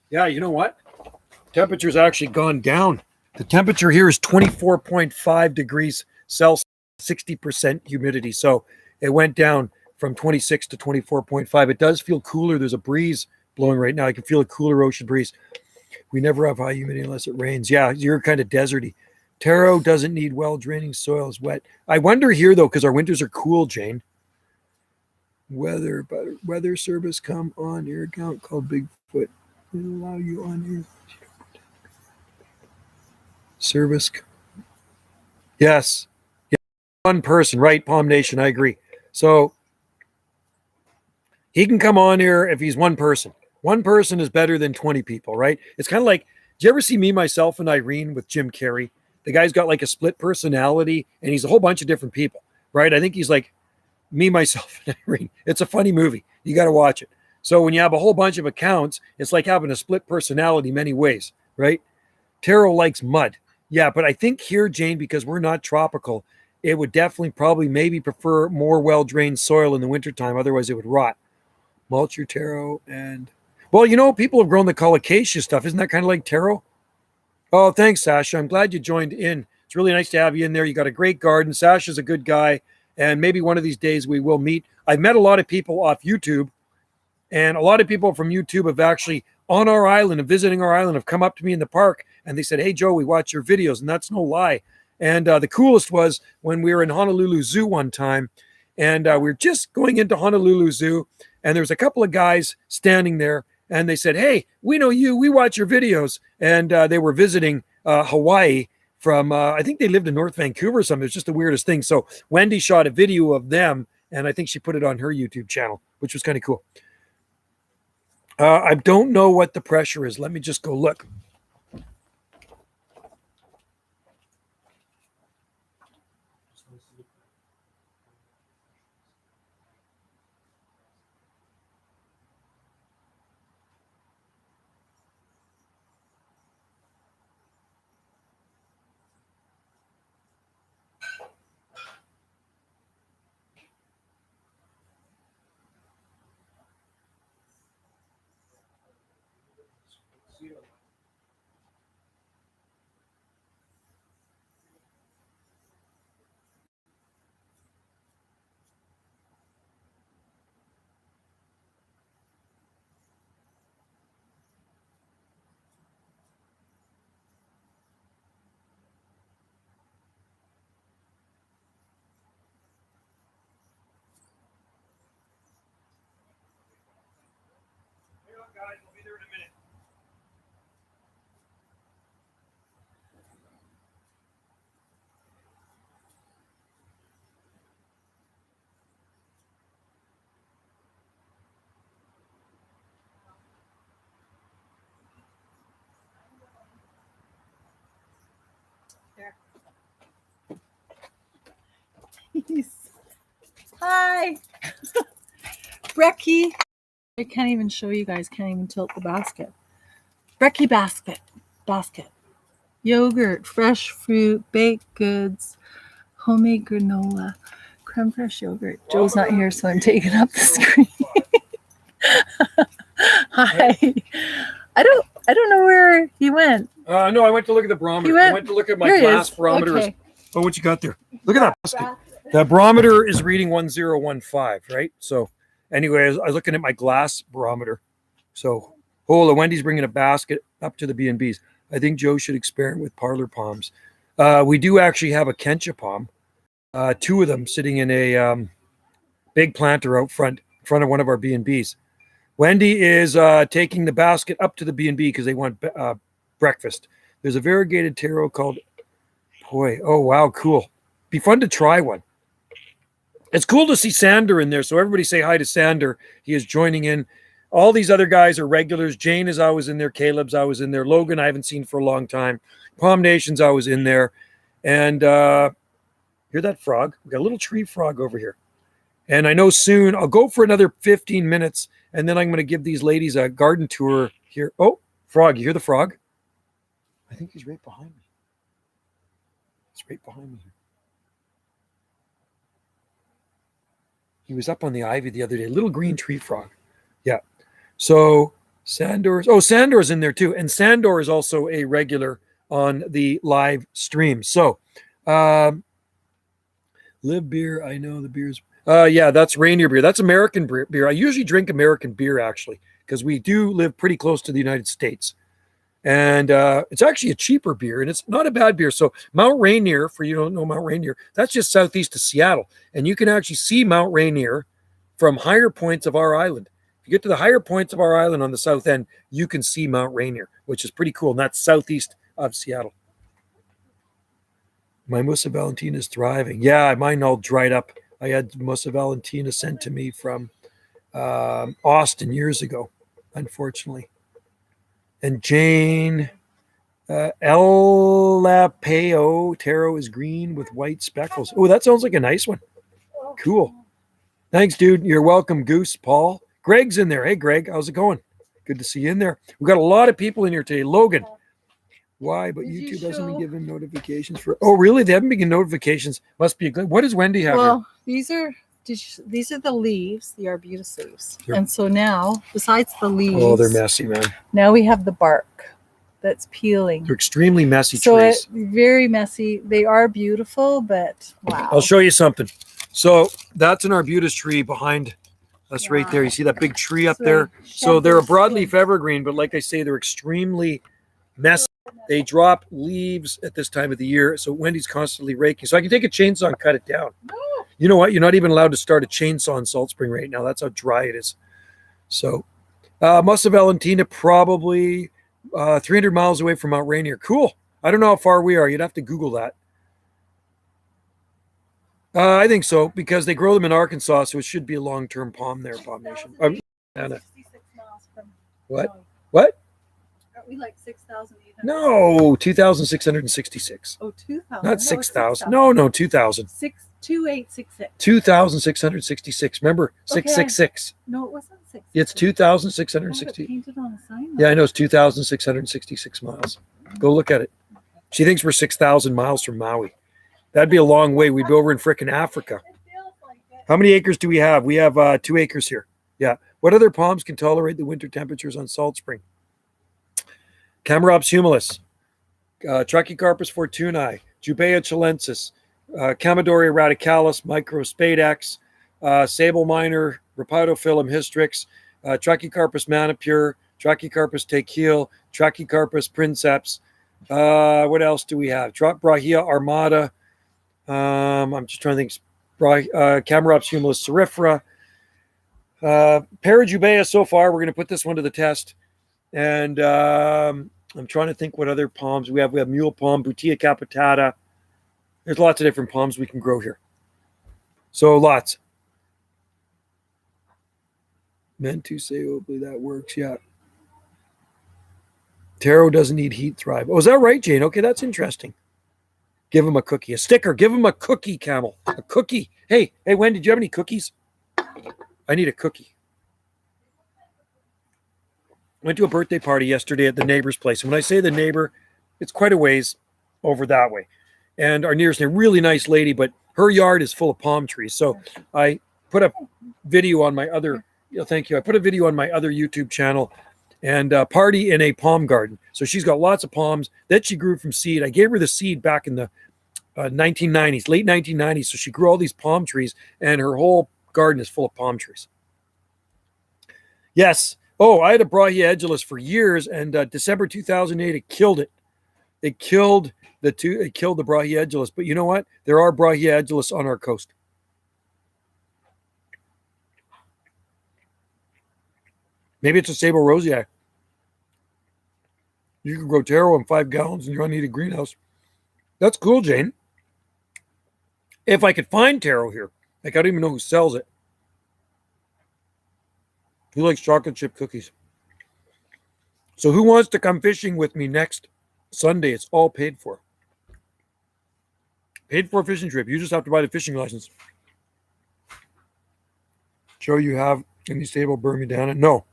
Yeah, you know what? Temperature's actually gone down. The temperature here is 24.5 degrees Celsius, 60% humidity. So it went down from 26 to 24.5. It does feel cooler. There's a breeze blowing right now. I can feel a cooler ocean breeze. We never have high humidity unless it rains. Yeah, you're kind of deserty. Taro doesn't need well-draining soil. It's wet. I wonder here, though, because our winters are cool, Jane. Weather service come on your account called Bigfoot. It'll allow you on your service. Yes. Yeah. One person, right? Palm Nation, I agree. So he can come on here if he's one person. One person is better than 20 people, right? It's kind of like, did you ever see Me, Myself, and Irene with Jim Carrey? The guy's got like a split personality and he's a whole bunch of different people, right? I think he's like Me, Myself, and Irene. It's a funny movie. You got to watch it. So when you have a whole bunch of accounts, it's like having a split personality many ways, right? Taro likes mud. Yeah, but I think here, Jane, because we're not tropical, it would definitely probably maybe prefer more well-drained soil in the wintertime. Otherwise, it would rot. Mulch your taro and... Well, you know, people have grown the colocasia stuff. Isn't that kind of like taro? Oh, thanks, Sasha. I'm glad you joined in. It's really nice to have you in there. You got a great garden. Sasha's a good guy. And maybe one of these days we will meet. I've met a lot of people off YouTube. And a lot of people from YouTube have actually, on our island and visiting our island, have come up to me in the park and they said, hey, Joe, we watch your videos. And that's no lie. And the coolest was when we were in Honolulu Zoo one time. And we were just going into Honolulu Zoo. And there was a couple of guys standing there. And they said, hey, we know you. We watch your videos. And they were visiting Hawaii from, I think they lived in North Vancouver or something. It was just the weirdest thing. So Wendy shot a video of them. And I think she put it on her YouTube channel, which was kind of cool. I don't know what the pressure is. Let me just go look. Guys, I'll be there in a minute. Hi. Brekkie. I can't even show you guys. Can't even tilt the basket. Brekkie basket. Yogurt, fresh fruit, baked goods, homemade granola, creme fraiche yogurt. Joe's not here, so I'm taking up the screen. Hi. I don't know where he went. No, I went to look at the barometer. I went to look at my glass barometer. Okay. Oh, what you got there? Look at that basket. The barometer is reading 1015, right? So anyway, I was looking at my glass barometer. So, Wendy's bringing a basket up to the B&Bs. I think Joe should experiment with parlor palms. We do actually have a Kencha palm, two of them sitting in a big planter out front in front of one of our B&Bs. Wendy is taking the basket up to the B&B because they want breakfast. There's a variegated taro called, oh, wow, cool. Be fun to try one. It's cool to see Sander in there. So everybody say hi to Sander. He is joining in. All these other guys are regulars. Jane is always in there. Caleb's always in there. Logan, I haven't seen for a long time. Palm Nation's always in there. And hear that frog? We got a little tree frog over here. And I know soon I'll go for another 15 minutes. And then I'm going to give these ladies a garden tour here. Oh, frog. You hear the frog? I think he's right behind me. He's right behind me here. He was up on the ivy the other day. Little green tree frog. Yeah. So Sandor's in there too. And Sandor is also a regular on the live stream. So live beer. I know the beers. Yeah, that's Rainier beer. That's American beer. I usually drink American beer actually, because we do live pretty close to the United States. And it's actually a cheaper beer, and it's not a bad beer. So Mount Rainier, for you who don't know Mount Rainier, that's just southeast of Seattle. And you can actually see Mount Rainier from higher points of our island. If you get to the higher points of our island on the south end, you can see Mount Rainier, which is pretty cool. And that's southeast of Seattle. My Musa Valentina is thriving. Yeah, mine all dried up. I had Musa Valentina sent to me from Austin years ago, unfortunately. And Jane, El Lapeo Taro is green with white speckles. Oh, that sounds like a nice one. Cool. Thanks, dude. You're welcome, Goose. Paul. Greg's in there. Hey, Greg. How's it going? Good to see you in there. We've got a lot of people in here today. Logan. Why? But YouTube hasn't been given notifications for. Oh, really? They haven't been given notifications. Must be a good. What does Wendy have here? These are the leaves, the Arbutus leaves. And so now, besides the leaves. Oh, they're messy, man. Now we have the bark that's peeling. They're extremely messy trees. So very messy. They are beautiful, but wow. I'll show you something. So that's an Arbutus tree behind us right there. You see that big tree up there? So they're a broadleaf evergreen, but like I say, they're extremely messy. They drop leaves at this time of the year. So Wendy's constantly raking. So I can take a chainsaw and cut it down. You know what? You're not even allowed to start a chainsaw in Salt Spring right now. That's how dry it is. So Musa Valentina, probably 300 miles away from Mount Rainier. Cool. I don't know how far we are. You'd have to Google that. I think so, because they grow them in Arkansas, so it should be a long-term palm there, Palm Nation. What? What? Aren't we like 6,800? No, 2,666. Oh, 2,000. Not 6,000. No, 2,000. 2,866. 2,666. Remember, 666. No, it wasn't 6. It's 2,660. Painted on a sign. Yeah, I know. It's 2,666 miles. Go look at it. She thinks we're 6,000 miles from Maui. That'd be a long way. We'd be over in frickin' Africa. How many acres do we have? We have 2 acres here. Yeah. What other palms can tolerate the winter temperatures on Salt Spring? Camarops humilis, Trachycarpus fortunei, Jubea chilensis, Chamaedoria radicalis, Microspadex, Sable minor, Rapidophyllum hystrix, Trachycarpus manipure, Trachycarpus tequil, Trachycarpus princeps. What else do we have? Brahia armata. I'm just trying to think. Camarops humilis cerifera. Parajubea so far. We're going to put this one to the test. And I'm trying to think what other palms we have. We have mule palm, Butia capitata. There's lots of different palms we can grow here. So lots. Meant to say, hopefully that works. Yeah. Taro doesn't need heat thrive. Oh, is that right, Jane? Okay, that's interesting. Give him a cookie, a sticker. Give him a cookie, Camel. A cookie. Hey, Wendy, did you have any cookies? I need a cookie. Went to a birthday party yesterday at the neighbor's place. And when I say the neighbor, it's quite a ways over that way. And our nearest neighbor, really nice lady, but her yard is full of palm trees. So I put a video on my other, thank you. I put a video on my other YouTube channel and party in a palm garden. So she's got lots of palms that she grew from seed. I gave her the seed back in the 1990s, late 1990s. So she grew all these palm trees and her whole garden is full of palm trees. Yes. Oh, I had a Brahia edulis for years, and December 2008, it killed it. It killed the Brahia edulis. But you know what? There are Brahia edulis on our coast. Maybe it's a sable rosei. You can grow taro in 5 gallons, and you don't need a greenhouse. That's cool, Jane. If I could find taro here, Like, I don't even know who sells it. Who likes chocolate chip cookies? So who wants to come fishing with me next Sunday? It's all paid for. Paid for fishing trip. You just have to buy the fishing license. Joe, you have any stable Bermuda? No.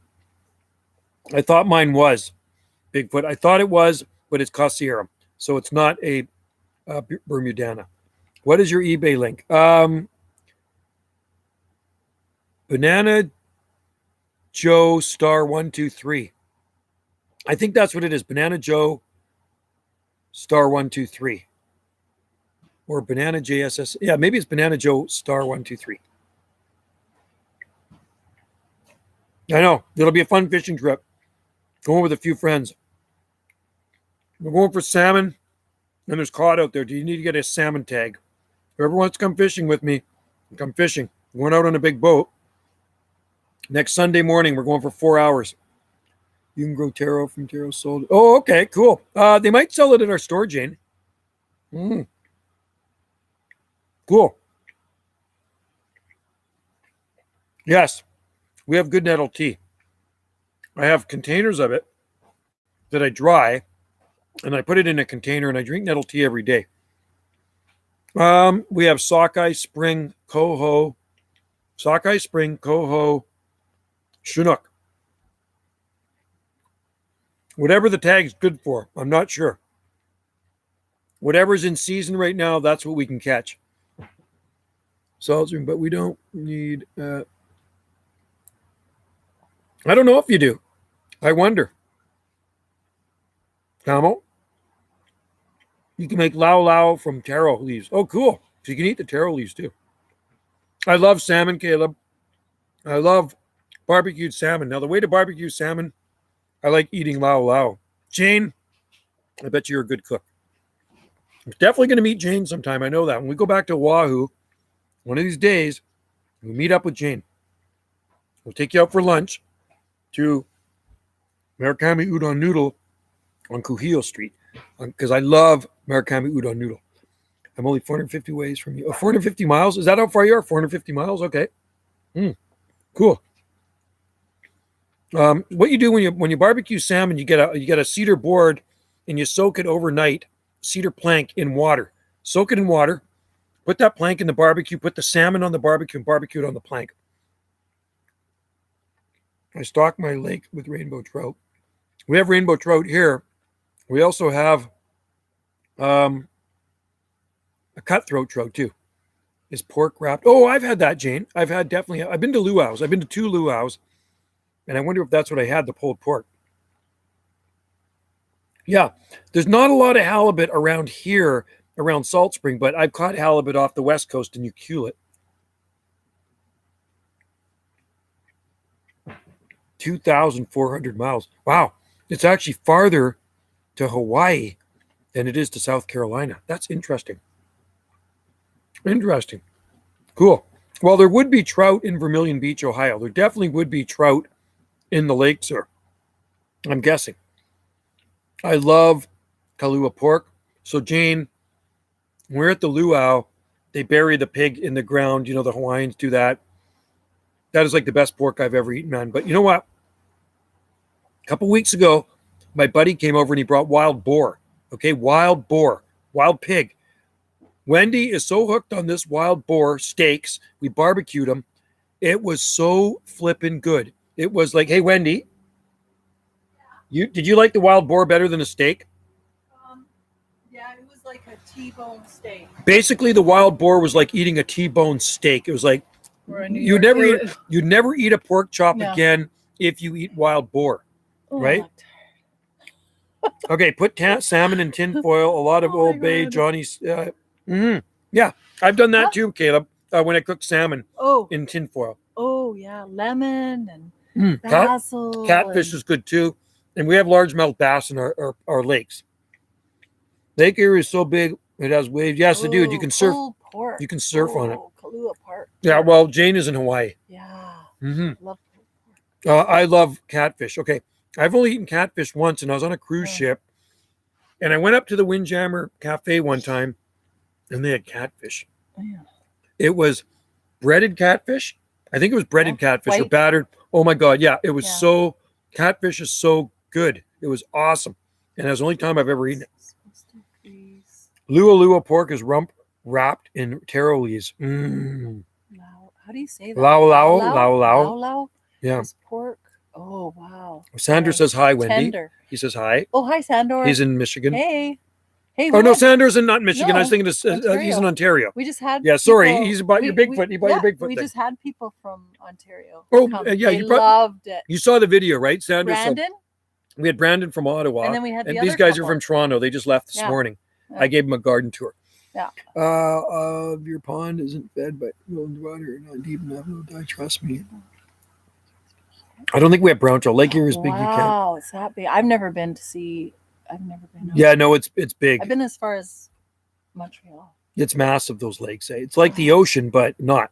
I thought mine was Bigfoot. I thought it was, but it's Costiera. So it's not a Bermudana. What is your eBay link? Banana Joe star 123. I think that's what it is. Banana Joe star 123. Or Banana JSS. Yeah, maybe it's Banana Joe star 123. I know. It'll be a fun fishing trip. Going with a few friends. We're going for salmon, and there's cod out there. Do you need to get a salmon tag? Whoever wants to come fishing with me, come fishing. We're going out on a big boat. Next Sunday morning, we're going for 4 hours. You can grow taro from taro sold. Oh, okay, cool. They might sell it at our store, Jane. Cool. Yes, we have good nettle tea. I have containers of it that I dry, and I put it in a container, and I drink nettle tea every day. We have sockeye, spring, coho, chinook. Whatever the tag's good for, I'm not sure. Whatever's in season right now, that's what we can catch. Saltine, but we don't need... I don't know if you do. I wonder. Camo? You can make lau from taro leaves. Oh, cool. So you can eat the taro leaves too. I love salmon, Caleb. I love barbecued salmon. Now, the way to barbecue salmon, I like eating lau. Jane, I bet you're a good cook. I'm definitely going to meet Jane sometime. I know that. When we go back to Oahu, one of these days, we'll meet up with Jane. We'll take you out for lunch to Murakami Udon Noodle on Kuhio Street, because I love Murakami Udon Noodle. I'm only 450 ways from you. Oh, 450 miles? Is that how far you are? 450 miles? Okay. Cool. What you do when you barbecue salmon, you get a cedar board and you soak it overnight, cedar plank in water. Soak it in water. Put that plank in the barbecue. Put the salmon on the barbecue and barbecue it on the plank. I stock my lake with rainbow trout. We have rainbow trout here. We also have a cutthroat trout too. Is pork wrapped? Oh, I've had that, Jane. I've been to luau's. I've been to 2 luau's. And I wonder if that's what I had, the pulled pork. Yeah, there's not a lot of halibut around here, around Salt Spring, but I've caught halibut off the west coast in Ucluelet. 2,400 miles. Wow. It's actually farther to Hawaii than it is to South Carolina. That's interesting. Interesting. Cool. Well, there would be trout in Vermilion Beach, Ohio. There definitely would be trout in the lake, sir. I'm guessing. I love Kalua pork. So, Jane, we're at the luau. They bury the pig in the ground. You know, the Hawaiians do that. That is like the best pork I've ever eaten, man. But you know what? A couple weeks ago, my buddy came over and he brought wild boar. Okay, wild boar, wild pig. Wendy is so hooked on this wild boar steaks. We barbecued them. It was so flippin' good. It was like, hey, Wendy, did you like the wild boar better than a steak? Yeah, it was like a T-bone steak. Basically, the wild boar was like eating a T-bone steak. It was like you'd never eat a pork chop again if you eat wild boar, right? Okay, put salmon in tin foil, a lot of Old Bay, Johnny's. Yeah, I've done that too, Caleb, when I cook salmon in tin foil. Oh, yeah, lemon and basil. Catfish is good too. And we have largemouth bass in our lakes. Lake Erie is so big, it has waves. Yes, dude, you can surf. Pork. You can surf on it. Kalua pork. Yeah, well, Jane is in Hawaii. Yeah. Love pork. I love catfish. Okay, I've only eaten catfish once, and I was on a cruise ship. And I went up to the Windjammer Cafe one time, and they had catfish. Yeah. It was breaded catfish. I think it was breaded catfish or white. battered. Oh my God. Yeah. It was Yeah. so, catfish is so good. It was awesome. And that's the only time I've ever eaten it. Supposed to freeze. Lua Lua pork is rump wrapped in taro leaves. How do you say that? Lao lao, Lao lao lao. Lao lao? Yeah. Is pork. Oh, wow. Sandor Okay. says hi, Wendy. Tender. He says hi. Oh, hi, Sandor. He's in Michigan. Hey. Hey. Oh, no, Sandor's not in Michigan. I was No, thinking he's in Ontario. Ontario. We just had. Yeah, sorry. people- He's about your Bigfoot. He bought your Bigfoot We thing. just had people from Ontario. Oh, come. yeah, They you brought- loved it. You saw the video, right, Sandor? So Brandon, we had Brandon from Ottawa. and then we had the and other these guys are couple. from Toronto. They just left this Yeah. morning. Yeah. I gave them a garden tour. Yeah. Your pond isn't fed by water, not deep enough. No, trust me. I don't think we have brown trout. Lake Erie is big. You can't. Wow, it's that big. I've never been to see. I've never been. Yeah, no, it's big. I've been as far as Montreal. It's massive. Those lakes. It's like the ocean, but not.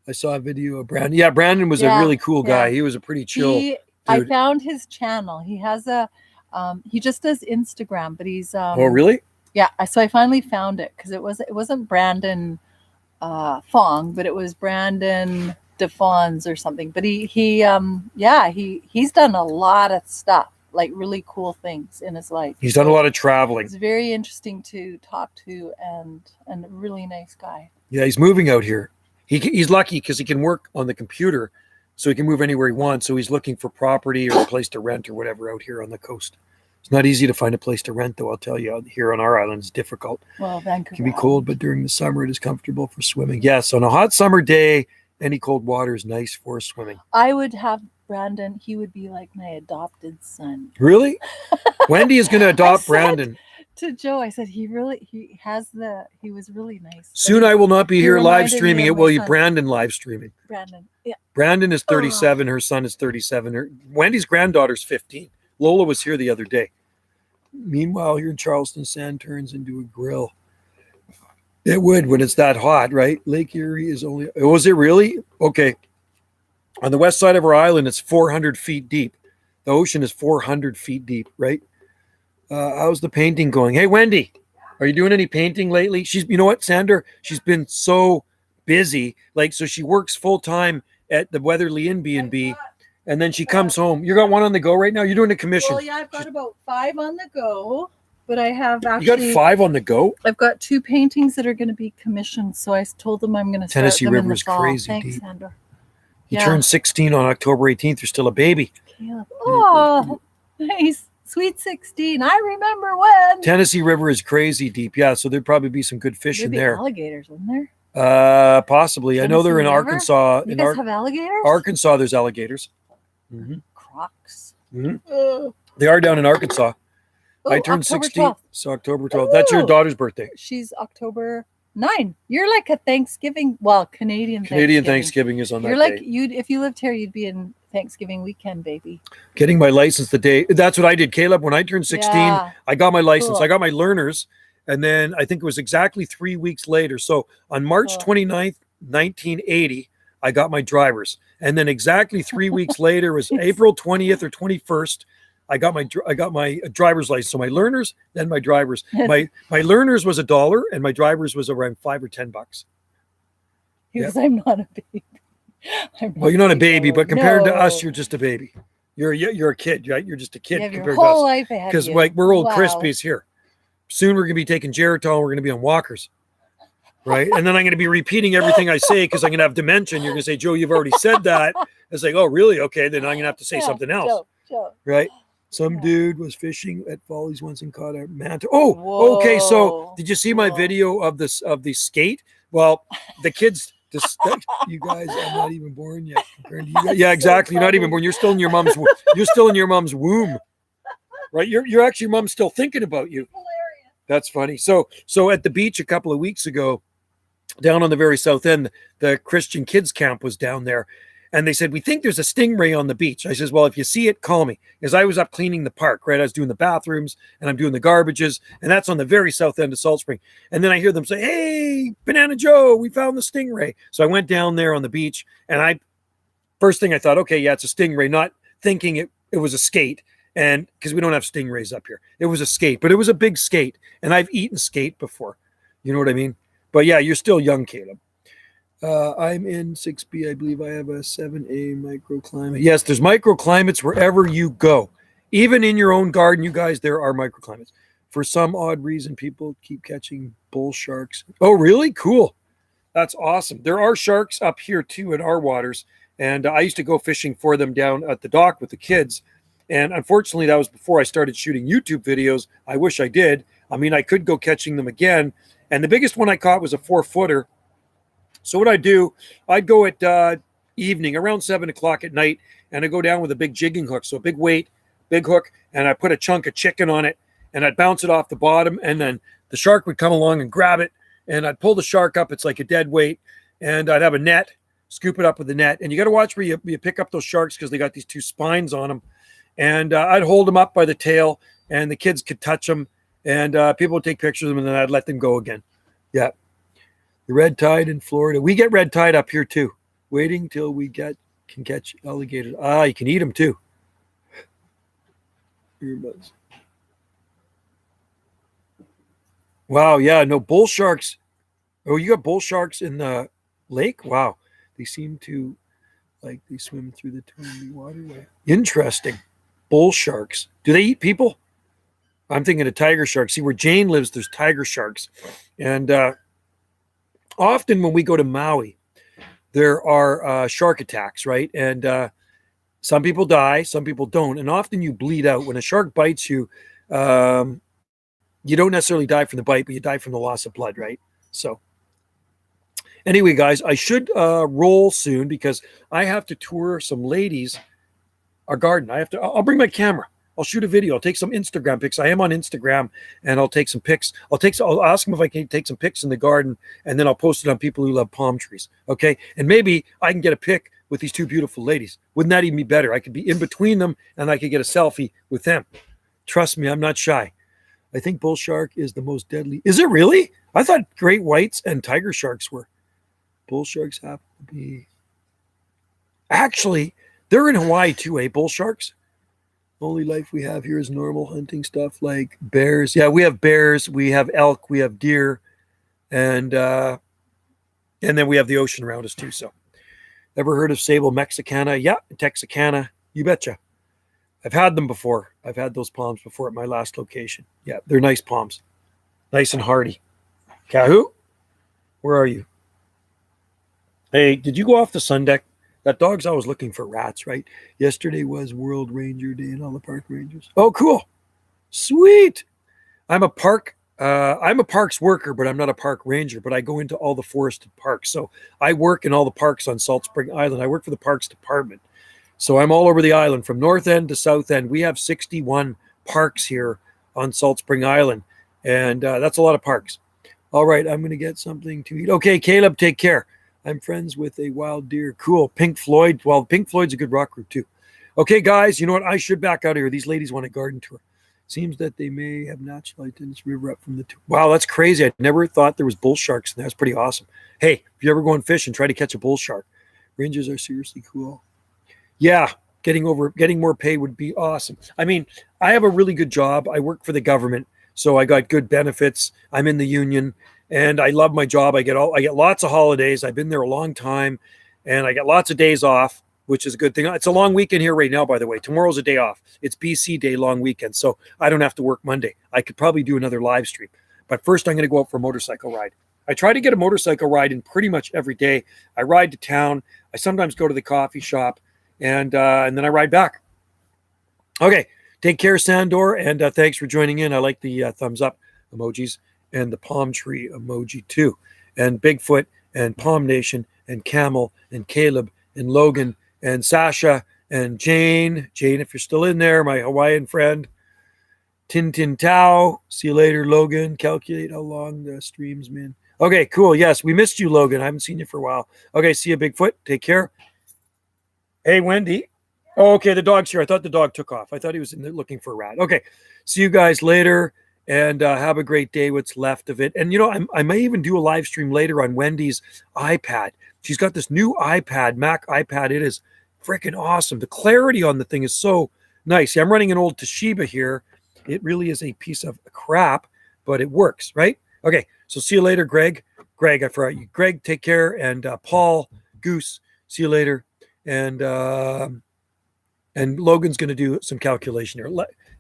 I saw a video of Brandon. Yeah, Brandon was a Yeah, really cool guy. yeah. He was a pretty chill. I dude. found his channel. He has a. He just does Instagram, but he's. Oh, really? Yeah, so I finally found it because it wasn't Brandon Fong, but it was Brandon DeFons or something. But he's done a lot of stuff, like really cool things in his life. He's done a lot of traveling. He's very interesting to talk to and a really nice guy. Yeah, he's moving out here. He's lucky because he can work on the computer, so he can move anywhere he wants. So he's looking for property or a place to rent or whatever out here on the coast. It's not easy to find a place to rent, though. I'll tell you, out here on our island, it's difficult. Well, Vancouver It can be cold, but during the summer, it is comfortable for swimming. Yes, on a hot summer day, any cold water is nice for swimming. I would have Brandon. He would be like my adopted son. Really? Wendy is going to adopt said- Brandon. To Joe, I said he was really nice. Soon I will not be He here live reminded me streaming. of It will my be son. Brandon live streaming. Brandon. Yeah. Brandon is 37. Her son is 37. Wendy's granddaughter's 15. Lola was here the other day. Meanwhile, here in Charleston, sand turns into a grill. It would when it's that hot, right? Lake Erie is only... Was it really? Okay. On the west side of our island, it's 400 feet deep. The ocean is 400 feet deep, right? How's the painting going? Hey, Wendy, are you doing any painting lately? You know what, Sandor? She's been so busy. So she works full time at the Weatherly Inn B&B, and then she comes home. You got one on the go right now? You're doing a commission. Well, yeah, I've got about 5 on the go, but I have You got actually 5 on the go? I've got 2 paintings that are going to be commissioned. So I told them I'm going to start Tennessee them in River the is fall. crazy Thanks, deep. Sandra. You Yeah. turned 16 on October 18th. You're still a baby. Caleb. Oh, nice. Sweet 16. I remember when. Tennessee River is crazy deep. Yeah, so there'd probably be some good fish There'd in be there. alligators, wouldn't there? Possibly. I know they're in Tennessee River? Arkansas. You In guys have alligators? Arkansas, there's alligators. Crocs. They are down in Arkansas. Oh, I turned October 16. 12th. So October 12th. That's your Ooh. daughter's birthday. She's October 9. You're like a Thanksgiving, well, Canadian Thanksgiving is on You're that like day. if you lived here, you'd be in Thanksgiving weekend, baby. Getting my license the day. That's what I did, Caleb. When I turned 16, Yeah. I got my license. Cool. I got my learners. And then I think it was exactly 3 weeks later. So on March Cool. 29th, 1980, I got my drivers. And then exactly 3 weeks later was April 20th or 21st. I got my driver's license. So my learners, then my drivers. My learners was $1 and my drivers was around $5 or $10. Because I'm not a baby. Well, you're not a baby, but compared to No. us, you're just a baby. You're a kid, right? You're just a kid You have your compared whole to us. life ahead of Because you. like we're old Wow. Crispies here. Soon we're gonna be taking Geritol. We're gonna be on walkers, right? And then I'm gonna be repeating everything I say because I'm gonna have dementia. And you're gonna say, Joe, you've already said that. It's like, oh, really? Okay, then I'm gonna have to say Yeah, something else, Joe. right? Some Yeah. dude was fishing at Follies once and caught a manta. Oh, okay. So Whoa. did you see my Whoa. video of the skate? Well, the kids. You guys are not even born yet. Compared to you guys. Yeah, So exactly. You're not even funny. born. You're still in your mom's. You're still in your mom's womb, right? You're actually your mom's still thinking about you. Hilarious. That's funny. So at the beach a couple of weeks ago, down on the very south end, the Christian kids camp was down there. And they said, we think there's a stingray on the beach. I says, well, if you see it, call me. Because I was up cleaning the park, right? I was doing the bathrooms and I'm doing the garbages. And that's on the very south end of Salt Spring. And then I hear them say, hey, Banana Joe, we found the stingray. So I went down there on the beach and first thing I thought, okay, yeah, it's a stingray, not thinking it was a skate. And because we don't have stingrays up here. It was a skate, but it was a big skate. And I've eaten skate before. You know what I mean? But yeah, you're still young, Caleb. I'm in 6B. I believe I have a 7A microclimate. Yes, there's microclimates wherever you go. Even in your own garden, you guys, there are microclimates. For some odd reason, people keep catching bull sharks. Oh, really? Cool. That's awesome. There are sharks up here too in our waters. And I used to go fishing for them down at the dock with the kids. And unfortunately, that was before I started shooting YouTube videos. I wish I did. I mean, I could go catching them again. And the biggest one I caught was a 4-footer. So what I'd do, I'd go at evening around 7 o'clock at night, and I'd go down with a big jigging hook. So a big weight, big hook, and I put a chunk of chicken on it, and I'd bounce it off the bottom, and then the shark would come along and grab it, and I'd pull the shark up. It's like a dead weight, and I'd have a net, scoop it up with the net. And you got to watch where you pick up those sharks because they got these two spines on them. And I'd hold them up by the tail, and the kids could touch them, and people would take pictures of them, and then I'd let them go again. Yeah. The red tide in Florida. We get red tide up here too. Waiting till we can catch alligators. You can eat them too. Earbuds. Wow, yeah, no bull sharks. Oh, you got bull sharks in the lake? Wow. They seem to like they swim through the tiny waterway. Interesting. Bull sharks. Do they eat people? I'm thinking of tiger sharks. See, where Jane lives, there's tiger sharks. And often when we go to Maui, there are shark attacks, right? And some people die, some people don't. And often you bleed out. When a shark bites you, you don't necessarily die from the bite, but you die from the loss of blood, right? So anyway, guys, I should roll soon because I have to tour some ladies our garden. I'll bring my camera. I'll shoot a video. I'll take some Instagram pics. I am on Instagram, and I'll take some pics. I'll ask them if I can take some pics in the garden, and then I'll post it on People Who Love Palm Trees. Okay, and maybe I can get a pic with these two beautiful ladies. Wouldn't that even be better? I could be in between them, and I could get a selfie with them. Trust me, I'm not shy. I think bull shark is the most deadly. Is it really? I thought great whites and tiger sharks were. Bull sharks happen to be. Actually, they're in Hawaii too, bull sharks. Only life we have here is normal hunting stuff like bears. Yeah, we have bears, we have elk, we have deer, and then we have the ocean around us too. So, ever heard of sable mexicana? Yeah, Texicana. You betcha. I've had them before. I've had those palms before at my last location. Yeah, they're nice palms, nice and hardy. Kahoo, where are you? Hey, did you go off the sun deck? That dog's always looking for rats, right? Yesterday was World Ranger Day and all the park rangers. Oh, cool. Sweet. I'm a parks worker, but I'm not a park ranger, but I go into all the forested parks. So I work in all the parks on Salt Spring Island. I work for the parks department. So I'm all over the island from north end to south end. We have 61 parks here on Salt Spring Island. And that's a lot of parks. All right, I'm going to get something to eat. Okay, Caleb, take care. I'm friends with a wild deer. Cool. Pink Floyd. Well, Pink Floyd's a good rock group too. Okay, guys, you know what? I should back out of here. These ladies want a garden tour. Seems that they may have natural identity river up from the tour. Wow, that's crazy. I never thought there was bull sharks, and that's pretty awesome. Hey, if you ever go and fish and try to catch a bull shark, rangers are seriously cool. Yeah, getting more pay would be awesome. I mean, I have a really good job. I work for the government, so I got good benefits. I'm in the union. And I love my job. I get lots of holidays. I've been there a long time, and I get lots of days off, which is a good thing. It's a long weekend here right now, by the way. Tomorrow's a day off. It's BC Day, long weekend, so I don't have to work Monday. I could probably do another live stream. But first, I'm going to go out for a motorcycle ride. I try to get a motorcycle ride in pretty much every day. I ride to town. I sometimes go to the coffee shop, and then I ride back. Okay, take care, Sandor, and thanks for joining in. I like the thumbs up emojis. And the palm tree emoji too, and Bigfoot and Palm Nation and Camel and Caleb and Logan and Sasha and Jane, if you're still in there, my Hawaiian friend, Tintin Tao. See you later, Logan. Calculate how long the stream's been. Okay, cool. Yes, we missed you, Logan. I haven't seen you for a while. Okay, see you, Bigfoot. Take care. Hey, Wendy. Oh, okay, the dog's here. I thought the dog took off. I thought he was in there looking for a rat. Okay, see you guys later. And have a great day, what's left of it. And, you know, I may even do a live stream later on Wendy's iPad. She's got this new iPad, Mac iPad. It is freaking awesome. The clarity on the thing is so nice. See, I'm running an old Toshiba here. It really is a piece of crap, but it works, right? Okay, so see you later, Greg. Greg, I forgot you. Greg, take care. And Paul, Goose, see you later. And Logan's going to do some calculation here.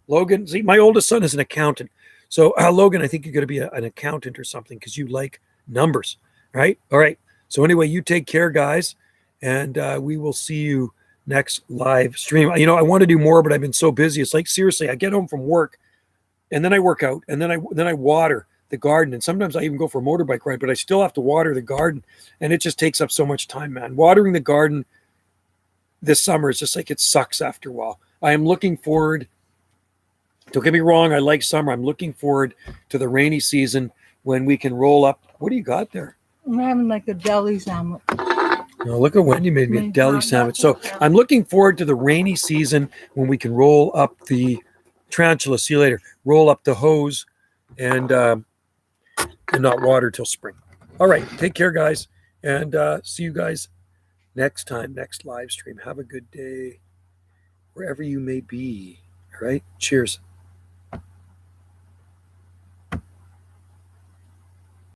Logan, see, my oldest son is an accountant. So, Logan, I think you're going to be an accountant or something because you like numbers, right? All right. So, anyway, you take care, guys. And we will see you next live stream. You know, I want to do more, but I've been so busy. It's like, seriously, I get home from work and then I work out and then I water the garden. And sometimes I even go for a motorbike ride, but I still have to water the garden. And it just takes up so much time, man. Watering the garden this summer is just like, it sucks after a while. I am looking forward, don't get me wrong, I like summer. I'm looking forward to the rainy season when we can roll up. What do you got there? I'm having like a deli sandwich. Oh, look at Wendy made me a deli sandwich. So I'm looking forward to the rainy season when we can roll up the tarantula. See you later. Roll up the hose and not water till spring. All right. Take care, guys. And see you guys next time, next live stream. Have a good day wherever you may be. All right. Cheers.